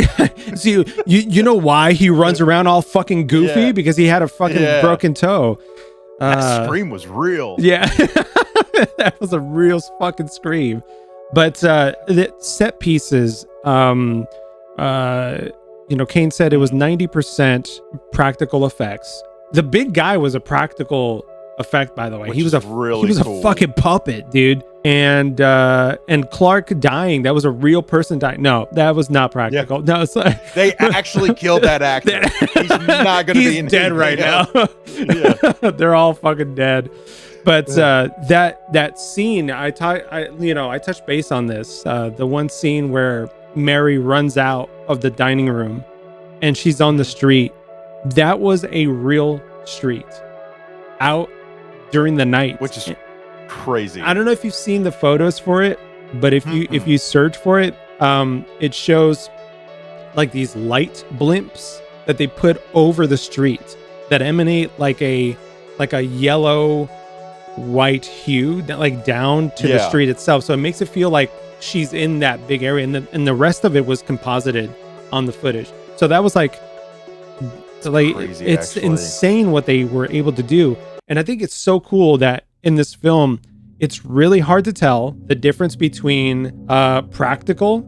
See, you know why he runs around all fucking goofy? Because he had a fucking broken toe. That scream was real. Yeah, that was a real fucking scream. But the set pieces, Kane said it was 90% practical effects. The big guy was a practical effect, by the way. He was a fucking puppet, dude. And Clark dying, that was a real person dying. No, that was not practical. Yeah. No, it's like they actually killed that actor. He's not gonna be dead right now. Yeah. They're all fucking dead. But that scene, I touched base on this. The one scene where Mary runs out of the dining room and she's on the street. That was a real street out during the night, which is crazy. I don't know if you've seen the photos for it, but if you search for it, it shows like these light blimps that they put over the street that emanate like a yellow white hue that like down to the street itself. So it makes it feel like she's in that big area, and the rest of it was composited on the footage. So that was like crazy, it's actually insane what they were able to do. And I think it's so cool that in this film, it's really hard to tell the difference between practical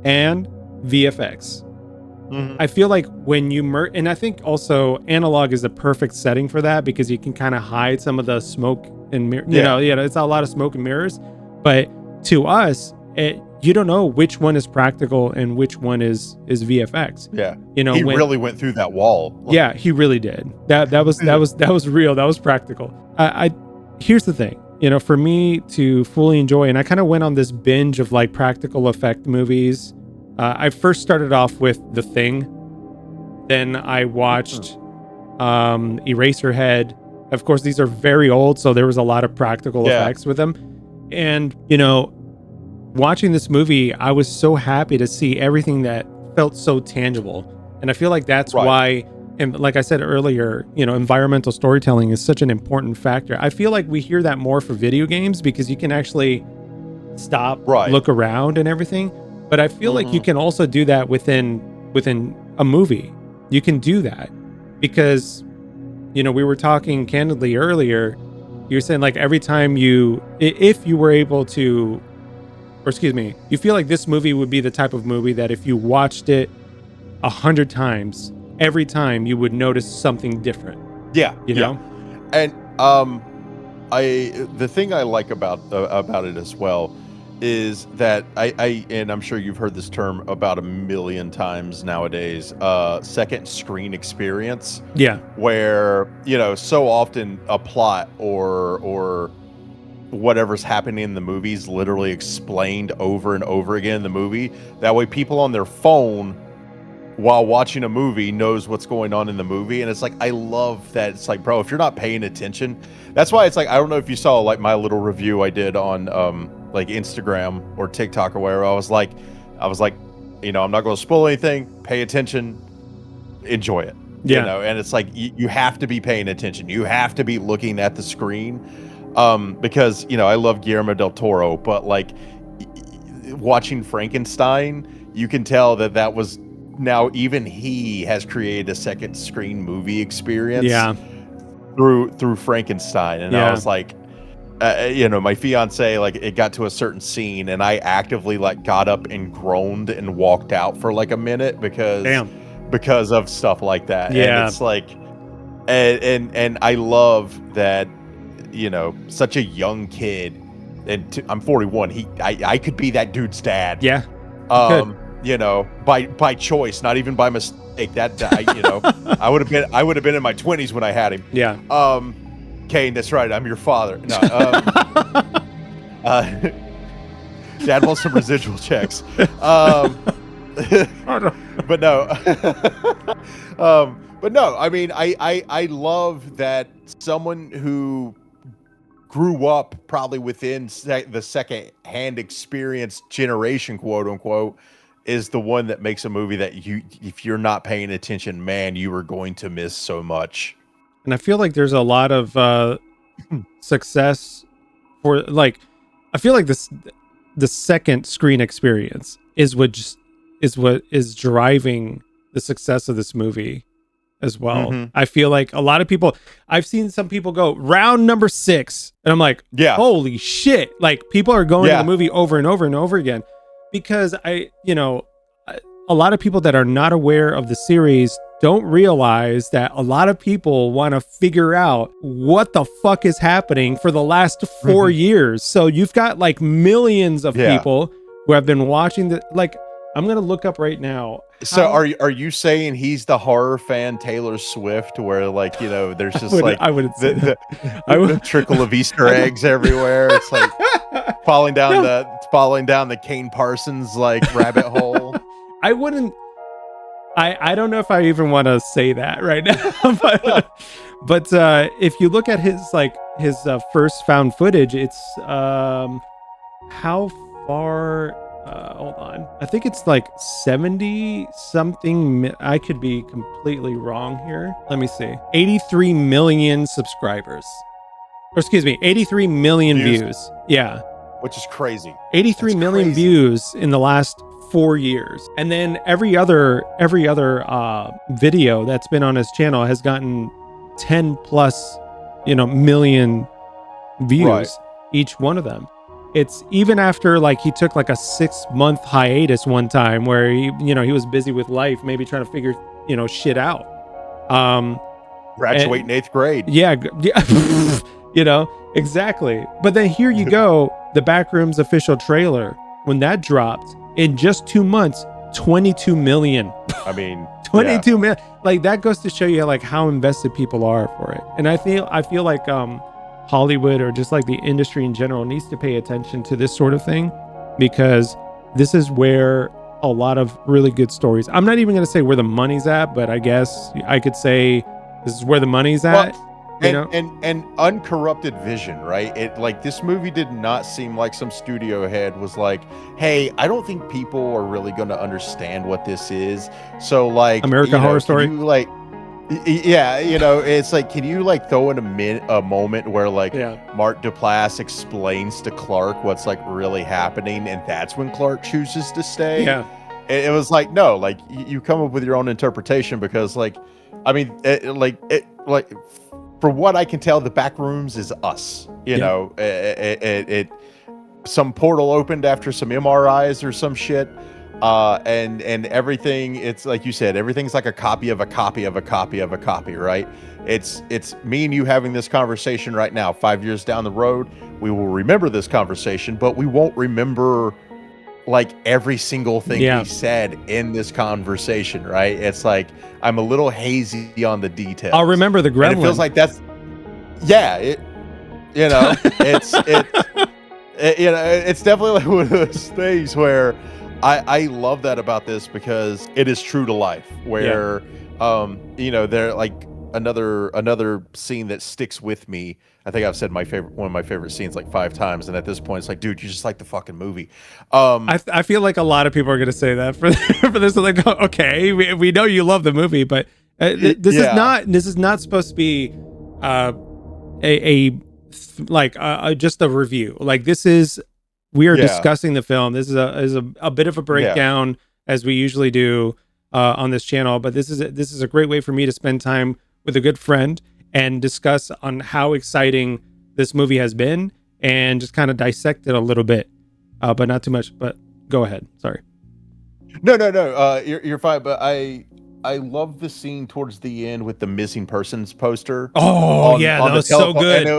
and VFX. I feel like when you and I think also analog is the perfect setting for that, because you can kind of hide some of the smoke and mirror. It's a lot of smoke and mirrors. But to us, you don't know which one is practical and which one is VFX. Yeah, he really went through that wall. Yeah, he really did. That was real. That was practical. Here's the thing. For me to fully enjoy, and I kind of went on this binge of like practical effect movies. I first started off with The Thing. Then I watched Eraserhead. Of course, these are very old, so there was a lot of practical effects with them. And, watching this movie, I was so happy to see everything that felt so tangible. And I feel like that's why, and like I said earlier, environmental storytelling is such an important factor. I feel like we hear that more for video games because you can actually stop, look around and everything. But I feel like you can also do that within a movie. You can do that because, we were talking candidly earlier. You were saying like every time if you were able to, you feel like this movie would be the type of movie that if you watched it 100 times, every time you would notice something different. Yeah. Yeah. And the thing I like about it as well is that and I'm sure you've heard this term about a million times nowadays, second screen experience. Yeah. Where, so often a plot or whatever's happening in the movie is literally explained over and over again in the movie. That way people on their phone while watching a movie knows what's going on in the movie. And it's like, I love that. It's like, bro, if you're not paying attention, that's why it's like, I don't know if you saw like my little review I did on like Instagram or TikTok or wherever. I was like, I'm not going to spoil anything. Pay attention, enjoy it. Yeah. And it's like, you have to be paying attention. You have to be looking at the screen. Because, I love Guillermo del Toro, but like watching Frankenstein, you can tell that was now even he has created a second screen movie experience through Frankenstein. And I was like, my fiance, like it got to a certain scene and I actively like got up and groaned and walked out for like a minute because of stuff like that. Yeah. And it's like, and I love that, such a young kid, and I'm 41. I could be that dude's dad. Yeah. By choice, not even by mistake. I would have been in my 20s when I had him. Yeah. Kane, that's right. I'm your father. No. Dad wants some residual checks. But no. But no. I mean, I love that someone who grew up probably within the second-hand experience generation, quote unquote, is the one that makes a movie that if you're not paying attention, man, you are going to miss so much. And I feel like there's a lot of success for like, I feel like the second screen experience is what is driving the success of this movie. as well. I feel like a lot of people, I've seen some people go round number 6, and I'm like, holy shit. Like, people are going to the movie over and over and over again, because a lot of people that are not aware of the series don't realize that a lot of people want to figure out what the fuck is happening for the last 4 years. So you've got like millions of people who have been watching the, like, I'm going to look up right now. So are you saying he's the horror fan Taylor Swift, where like, there's just I wouldn't say the trickle of Easter eggs everywhere. It's like falling down the Kane Parsons like rabbit hole. I wouldn't. I don't know if I even want to say that right now, but if you look at his first found footage, it's how far. Hold on. I think it's like 70 something. I could be completely wrong here. Let me see. 83 million subscribers. Or excuse me, 83 million views. Yeah. Which is crazy. 83 million views in the last 4 years. And then every other video that's been on his channel has gotten 10 plus, million views, each one of them. It's even after like he took like a 6-month hiatus one time where he was busy with life, maybe trying to figure, shit out. Graduate in 8th grade. Yeah. Exactly. But then here you go, the Backrooms official trailer, when that dropped in just 2 months, 22 million. I mean, 22 million. Like, that goes to show you like how invested people are for it. And I feel like Hollywood, or just like the industry in general, needs to pay attention to this sort of thing, because this is where a lot of really good stories, I'm not even going to say where the money's at, but I guess I could say this is where the money's at. And uncorrupted vision, right? It, like, this movie did not seem like some studio head was like, hey, I don't think people are really going to understand what this is. So like, American Horror Story, it's like, can you like throw in a moment where like Mark Duplass explains to Clark what's like really happening, and that's when Clark chooses to stay? It was like, no, like you come up with your own interpretation, because like, I mean, from what I can tell, the Backrooms is us. Some portal opened after some MRIs or some shit. And everything, it's like you said, everything's like a copy of a copy of a copy of a copy, right? It's me and you having this conversation right now. 5 years down the road, we will remember this conversation, but we won't remember like every single thing he said in this conversation, right? It's like, I'm a little hazy on the details. I'll remember the gremlin. And it feels like that's, it's definitely like one of those things where I love that about this, because it is true to life, where they're like another scene that sticks with me. I think I've said one of my favorite scenes like 5 times, and at this point it's like, dude, you just like the fucking movie. I feel like a lot of people are gonna say that for this. Like, okay, we know you love the movie, but this is not supposed to be just a review. Like, this is, we are discussing the film. This is a bit of a breakdown, as we usually do on this channel, but this is a great way for me to spend time with a good friend and discuss on how exciting this movie has been, and just kind of dissect it a little bit, but not too much. But go ahead. Sorry. No. You're fine. But I love the scene towards the end with the missing persons poster. Oh, that was so good. And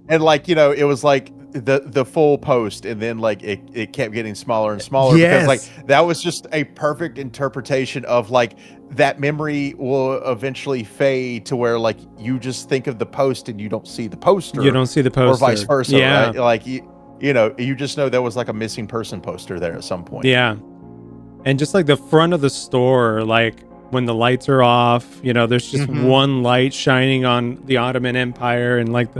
it was like the full post, and then like it kept getting smaller and smaller, because like that was just a perfect interpretation of like, that memory will eventually fade to where like you just think of the post and you don't see the poster. Or vice versa. Right? Like you just know there was like a missing person poster there at some point. Yeah. And just like the front of the store, like when the lights are off, there's just one light shining on the Ottoman Empire, and like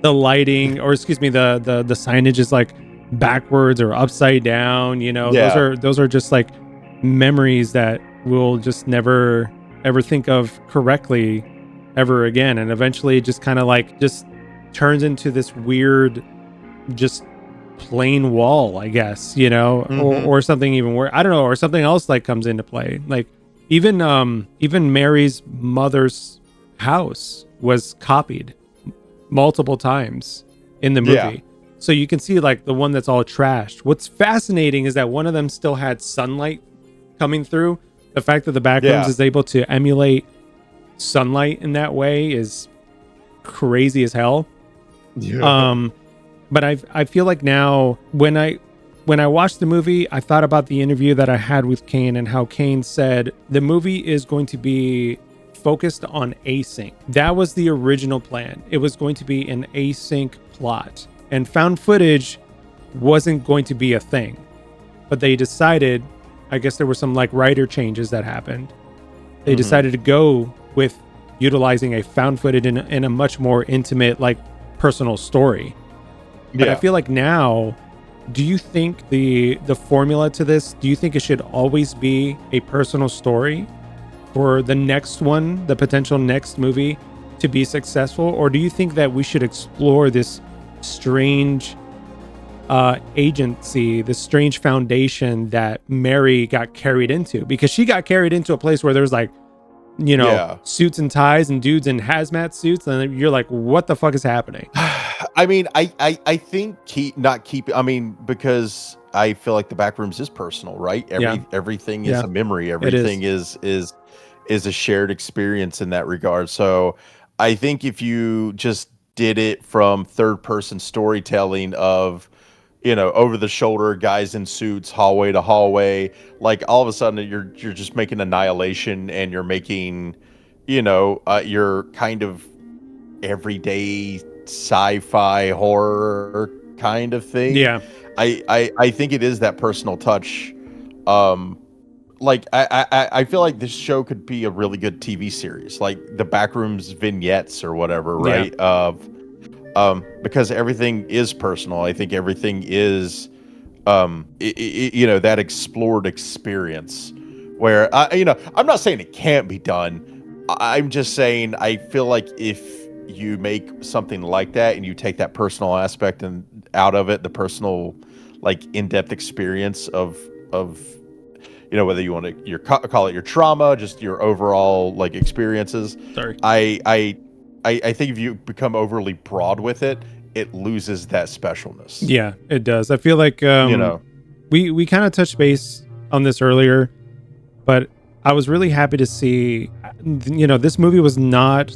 the lighting, or excuse me, the signage is like backwards or upside down. Those are just like memories that we'll just never ever think of correctly ever again, and eventually it just kind of like just turns into this weird, just plain wall, I guess, or something even worse. I don't know, or something else like comes into play. Like, Even Mary's mother's house was copied multiple times in the movie. Yeah. So you can see like the one that's all trashed. What's fascinating is that one of them still had sunlight coming through. The fact that the Backrooms is able to emulate sunlight in that way is crazy as hell. Yeah. But I feel like now when I watched the movie, I thought about the interview that I had with Kane and how Kane said the movie is going to be focused on async. That was the original plan. It was going to be an async plot, and found footage wasn't going to be a thing. But they decided, I guess there were some like writer changes that happened. They decided to go with utilizing a found footage in a much more intimate, like personal story. But I feel like now, do you think the formula to this, do you think it should always be a personal story for the next one, the potential next movie to be successful? Or do you think that we should explore this strange agency, this strange foundation that Mary got carried into? Because she got carried into a place where there's like, you know, suits and ties and dudes in hazmat suits, and you're like, what the fuck is happening? I mean, I think I mean, because I feel like the Backrooms is personal, right? Everything is a memory. Everything is a shared experience in that regard. So I think if you just did it from third person storytelling of, you know, over the shoulder guys in suits, hallway to hallway, like all of a sudden you're just making Annihilation, and you're making, you know, your kind of everyday sci-fi horror kind of thing. I think it is that personal touch. Like I feel like this show could be a really good TV series, like the Backrooms vignettes or whatever, right? Because everything is personal. I think everything is you know, that explored experience where you know, I'm not saying it can't be done. I'm just saying I feel like if you make something like that and you take that personal aspect and out of it, the personal, like, in-depth experience of you know, whether you want to call it your trauma, just your overall like experiences. I think if you become overly broad with it, it loses that specialness. Yeah, it does. I feel like you know, we kind of touched base on this earlier, but I was really happy to see, you know, this movie was not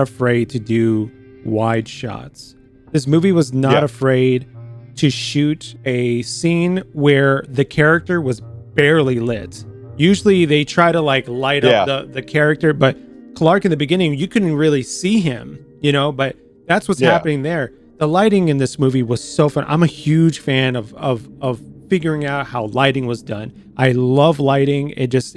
afraid to do wide shots. This movie was not afraid to shoot a scene where the character was barely lit. Usually they try to like light up the character, but Clark in the beginning, you couldn't really see him, you know, but that's what's happening there. The lighting in this movie was so fun. I'm a huge fan of figuring out how lighting was done. I love lighting. It just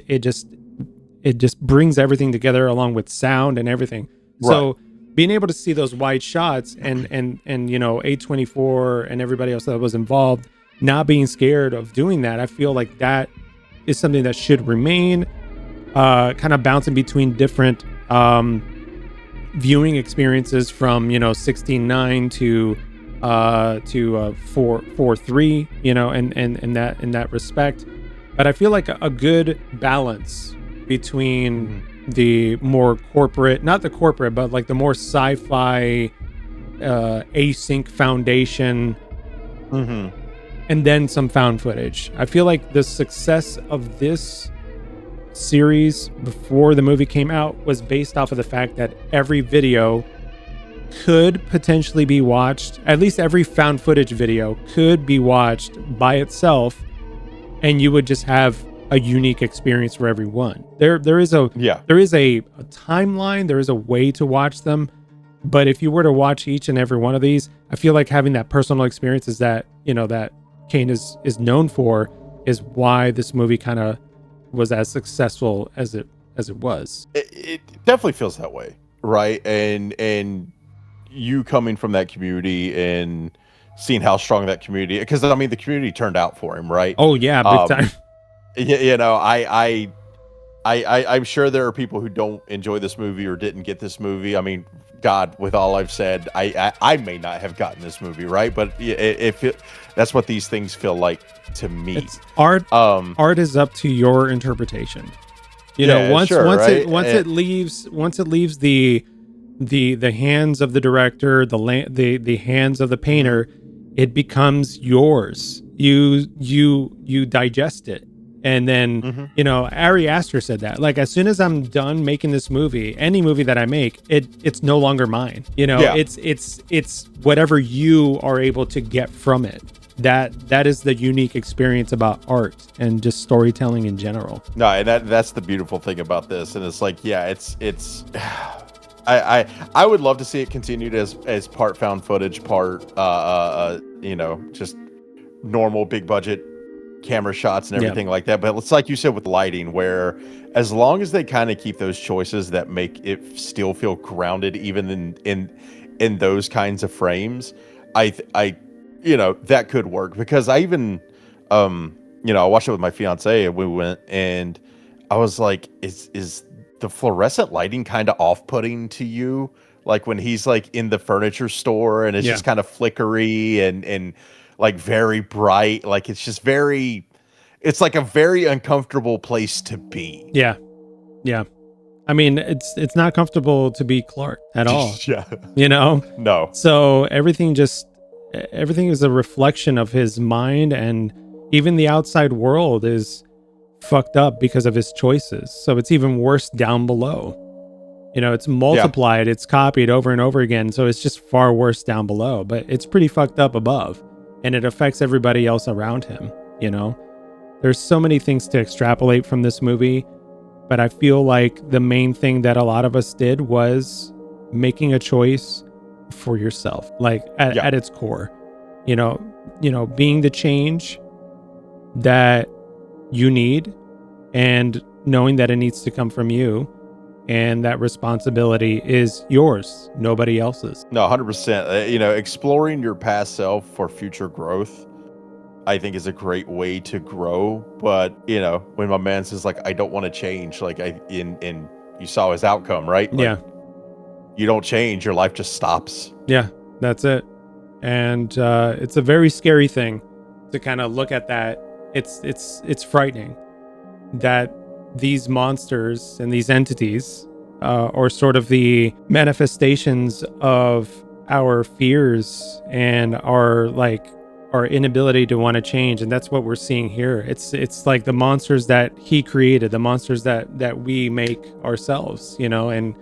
brings everything together along with sound and everything. Right. So being able to see those wide shots and you know, A24 and everybody else that was involved not being scared of doing that, I feel like that is something that should remain, kind of bouncing between different viewing experiences from, you know, 16:9 to 4:3, you know, and in that respect. But I feel like a good balance between the more corporate, not the corporate, but like the more sci-fi async foundation, and then some found footage. I feel like the success of this series before the movie came out was based off of the fact that every video could potentially be watched, at least every found footage video could be watched by itself, and you would just have a unique experience for everyone. There is a timeline, there is a way to watch them, but if you were to watch each and every one of these, I feel like having that personal experience is that, you know, that Kane is known for, is why this movie kind of was as successful as it was. It definitely feels that way, right? And you coming from that community and seeing how strong that community, because I mean the community turned out for him, right? Oh yeah, big time. You know, I'm sure there are people who don't enjoy this movie or didn't get this movie. I mean, God, with all I've said, I may not have gotten this movie, right? But that's what these things feel like to me. It's art. Art is up to your interpretation. You know, Yeah, sure, right? once it leaves the hands of the director, the hands of the painter, it becomes yours. You digest it, and then Mm-hmm. you know, Ari Aster said that. Like, as soon as I'm done making this movie, any movie that I make, it's no longer mine. You know, Yeah. it's whatever you are able to get from it. That is the unique experience about art and just storytelling in general. No, and that's the beautiful thing about this. And it's like, yeah, it's I would love to see it continued as part found footage, part you know, just normal big budget camera shots and everything like that. But it's like you said with lighting, where as long as they kind of keep those choices that make it still feel grounded, even in those kinds of frames, I you know, that could work. Because I even you know, I watched it with my fiance and we went, and I was like, is the fluorescent lighting kind of off-putting to you? Like when he's like in the furniture store and it's just kind of flickery and like very bright, like it's just very, it's like a very uncomfortable place to be. Yeah. I mean, it's not comfortable to be Clark at all. Yeah. You know? No. So everything is a reflection of his mind, and even the outside world is fucked up because of his choices. So it's even worse down below. You know, it's multiplied, it's copied over and over again. So it's just far worse down below, but it's pretty fucked up above, and it affects everybody else around him. You know, there's so many things to extrapolate from this movie, but I feel like the main thing that a lot of us did was making a choice for yourself, like at its core, you know, being the change that you need, and knowing that it needs to come from you, and that responsibility is yours, nobody else's. No, 100%. You know, exploring your past self for future growth, I think, is a great way to grow. But, you know, when my man says like, I don't want to change, like in you saw his outcome, right? Like, you don't change, your life just stops. Yeah, that's it. And it's a very scary thing to kind of look at that. It's frightening that these monsters and these entities are sort of the manifestations of our fears and our inability to want to change. And that's what we're seeing here. It's like the monsters that he created, the monsters that we make ourselves, you know. And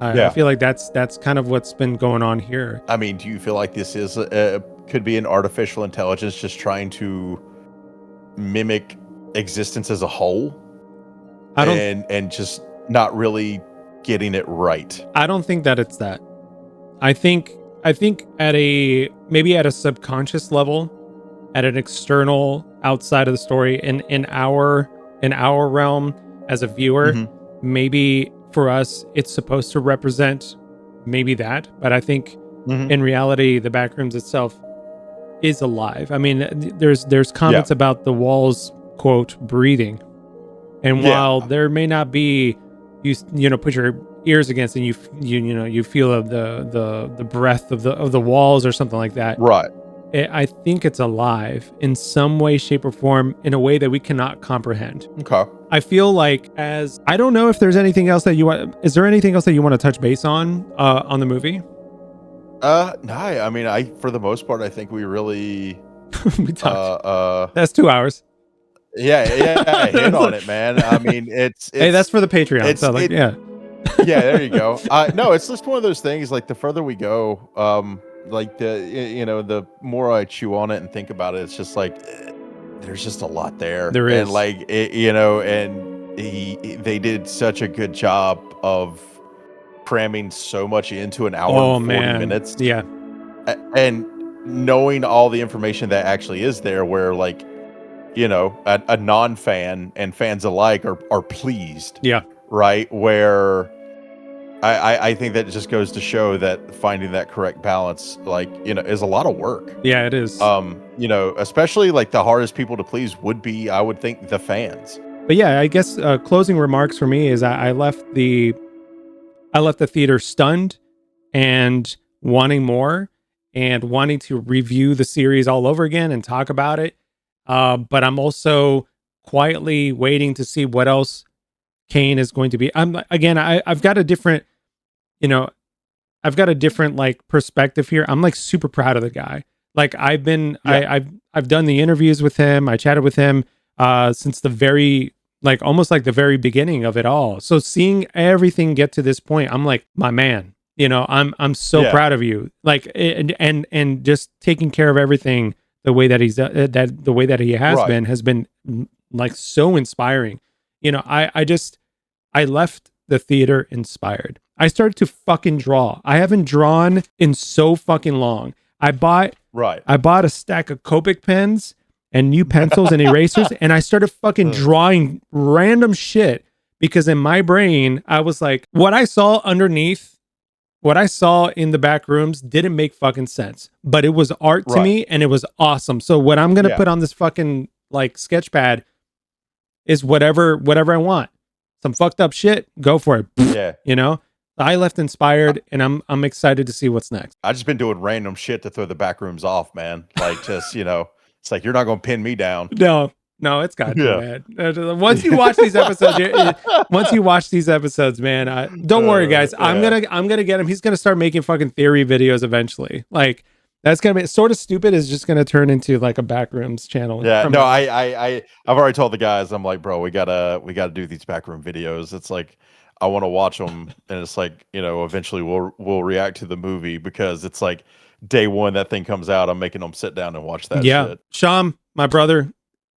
I feel like that's kind of what's been going on here. I mean, do you feel like this is could be an artificial intelligence just trying to mimic existence as a whole, and just not really getting it right? I don't think that it's that. I think at a subconscious level, at an external, outside of the story, in our realm as a viewer, maybe for us it's supposed to represent maybe that, but I think in reality the Backrooms itself is alive. I mean, there's comments about the walls, quote, breathing, and while there may not be, you know, put your ears against and you feel the breath of the walls or something like that, right? I think it's alive in some way, shape, or form, in a way that we cannot comprehend. Okay. I feel like, I don't know if there's anything else that you want. Is there anything else that you want to touch base on the movie? No, I mean, for the most part, I think we really we talked. That's 2 hours. Yeah, hit on it, man. I mean, it's hey, that's for the Patreon. So like, yeah, there you go. No, it's just one of those things. Like, the further we go, like the more I chew on it and think about it, it's just like there's just a lot there. There is, and like and they did such a good job of cramming so much into an hour and 40 minutes. Yeah, and knowing all the information that actually is there, where like, you know, a non-fan and fans alike are pleased. Yeah. Right. Where I think that just goes to show that finding that correct balance, like, you know, is a lot of work. Yeah, it is. You know, especially like the hardest people to please would be, I would think, the fans. But yeah, I guess closing remarks for me is I left the theater stunned and wanting more and wanting to review the series all over again and talk about it. But I'm also quietly waiting to see what else Kane is going to be. I've got a different, you know, I've got a different like perspective here. I'm like super proud of the guy. Like I've been, I've done the interviews with him. I chatted with him since the very, like almost like the very beginning of it all. So seeing everything get to this point, I'm like, my man, you know, I'm so proud of you. Like, and just taking care of everything the way that he's the way that he has been like so inspiring. You know, I left the theater inspired. I started to fucking draw. I haven't drawn in so fucking long. I bought a stack of Copic pens and new pencils and erasers, and I started fucking drawing random shit because in my brain, I was like, what I saw underneath, what I saw in the back rooms didn't make fucking sense, but it was art to me and it was awesome. So what I'm going to put on this fucking like sketch pad is whatever I want. Some fucked up shit, go for it. Yeah. You know? I left inspired and I'm excited to see what's next. I've just been doing random shit to throw the back rooms off, man. Like just, you know, it's like you're not going to pin me down. No, it's got to, man. Once you watch these episodes, man, don't worry, guys. I'm gonna get him. He's gonna start making fucking theory videos eventually. Like that's gonna be sort of stupid. Is just gonna turn into like a Backrooms channel. Yeah, no, I've already told the guys. I'm like, bro, we gotta do these backroom videos. It's like I want to watch them, and it's like, you know, eventually we'll react to the movie because it's like day one that thing comes out. I'm making them sit down and watch that. Shit. Sham, my brother.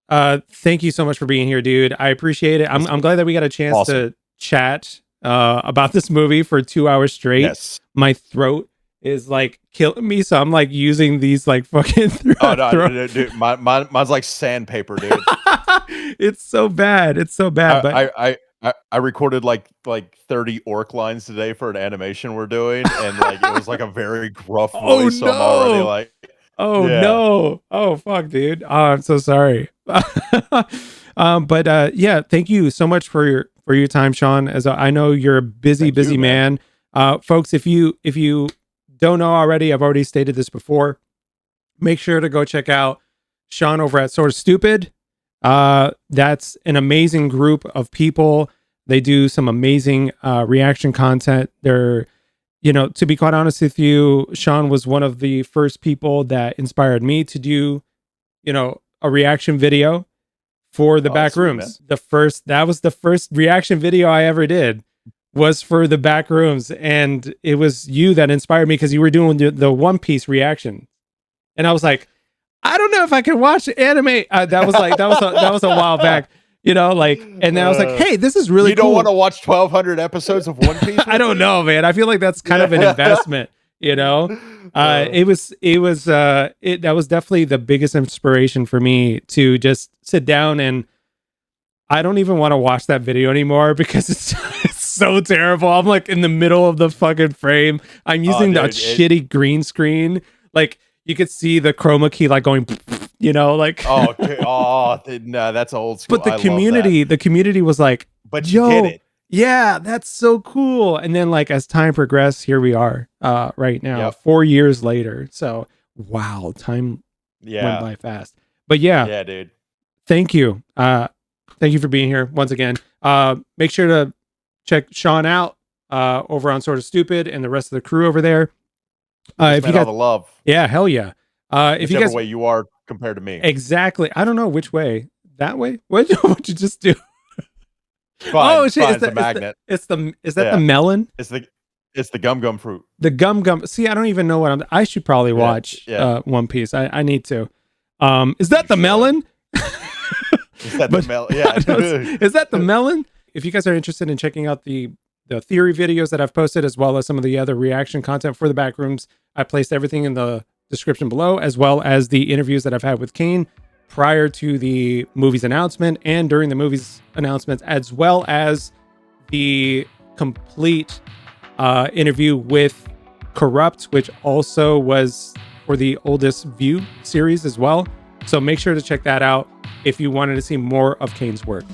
Thank you so much for being here, dude. I appreciate it. I'm glad that we got a chance to chat about this movie for 2 hours straight. Yes. My throat is like killing me, so I'm like using these like fucking dude, mine's like sandpaper, dude. It's so bad. But I recorded like 30 orc lines today for an animation we're doing, and like it was like a very gruff voice. So I'm already like, no. Oh, fuck, dude. Oh, I'm so sorry. But thank you so much for your time, Sean. As I know you're a busy man. Folks, if you don't know already, I've already stated this before. Make sure to go check out Sean over at SortaStupid. That's an amazing group of people. They do some amazing reaction content. They're, you know, to be quite honest with you, Sean was one of the first people that inspired me to do, you know, a reaction video for the Backrooms. That was the first reaction video I ever did was for the Backrooms, and it was you that inspired me because you were doing the One Piece reaction, and I was like, I don't know if I can watch anime. That was a while back. You know, like, and then I was like, hey, this is really cool. You don't want to watch 1,200 episodes of One Piece? I don't know, man. I feel like that's kind of an investment, you know? That was definitely the biggest inspiration for me to just sit down, and I don't even want to watch that video anymore because it's so terrible. I'm like in the middle of the fucking frame. I'm using that shitty green screen. Like you could see the chroma key like going, you know, like no, that's old school. But the community was like, but you did it. Yeah, that's so cool. And then like as time progressed, here we are right now, 4 years later. So wow, time went by fast. But yeah, dude. Thank you. Thank you for being here once again. Make sure to check Sean out over on SortaStupid and the rest of the crew over there. If you got all the love. Yeah, hell yeah. If you guys way you are compared to me. Exactly. I don't know which way. That way? What'd you just do? Fine, oh shit! It's a magnet. Is that the melon? It's the gum fruit. The gum. See, I don't even know what I should probably watch One Piece. I need to. Is that the melon? Is that the melon? Yeah. Is that the melon? If you guys are interested in checking out the theory videos that I've posted, as well as some of the other reaction content for the Backrooms, I placed everything in the description below, as well as the interviews that I've had with Kane prior to the movie's announcement and during the movie's announcement, as well as the complete interview with Corrupt, which also was for the Oldest View series as well. So make sure to check that out if you wanted to see more of Kane's work.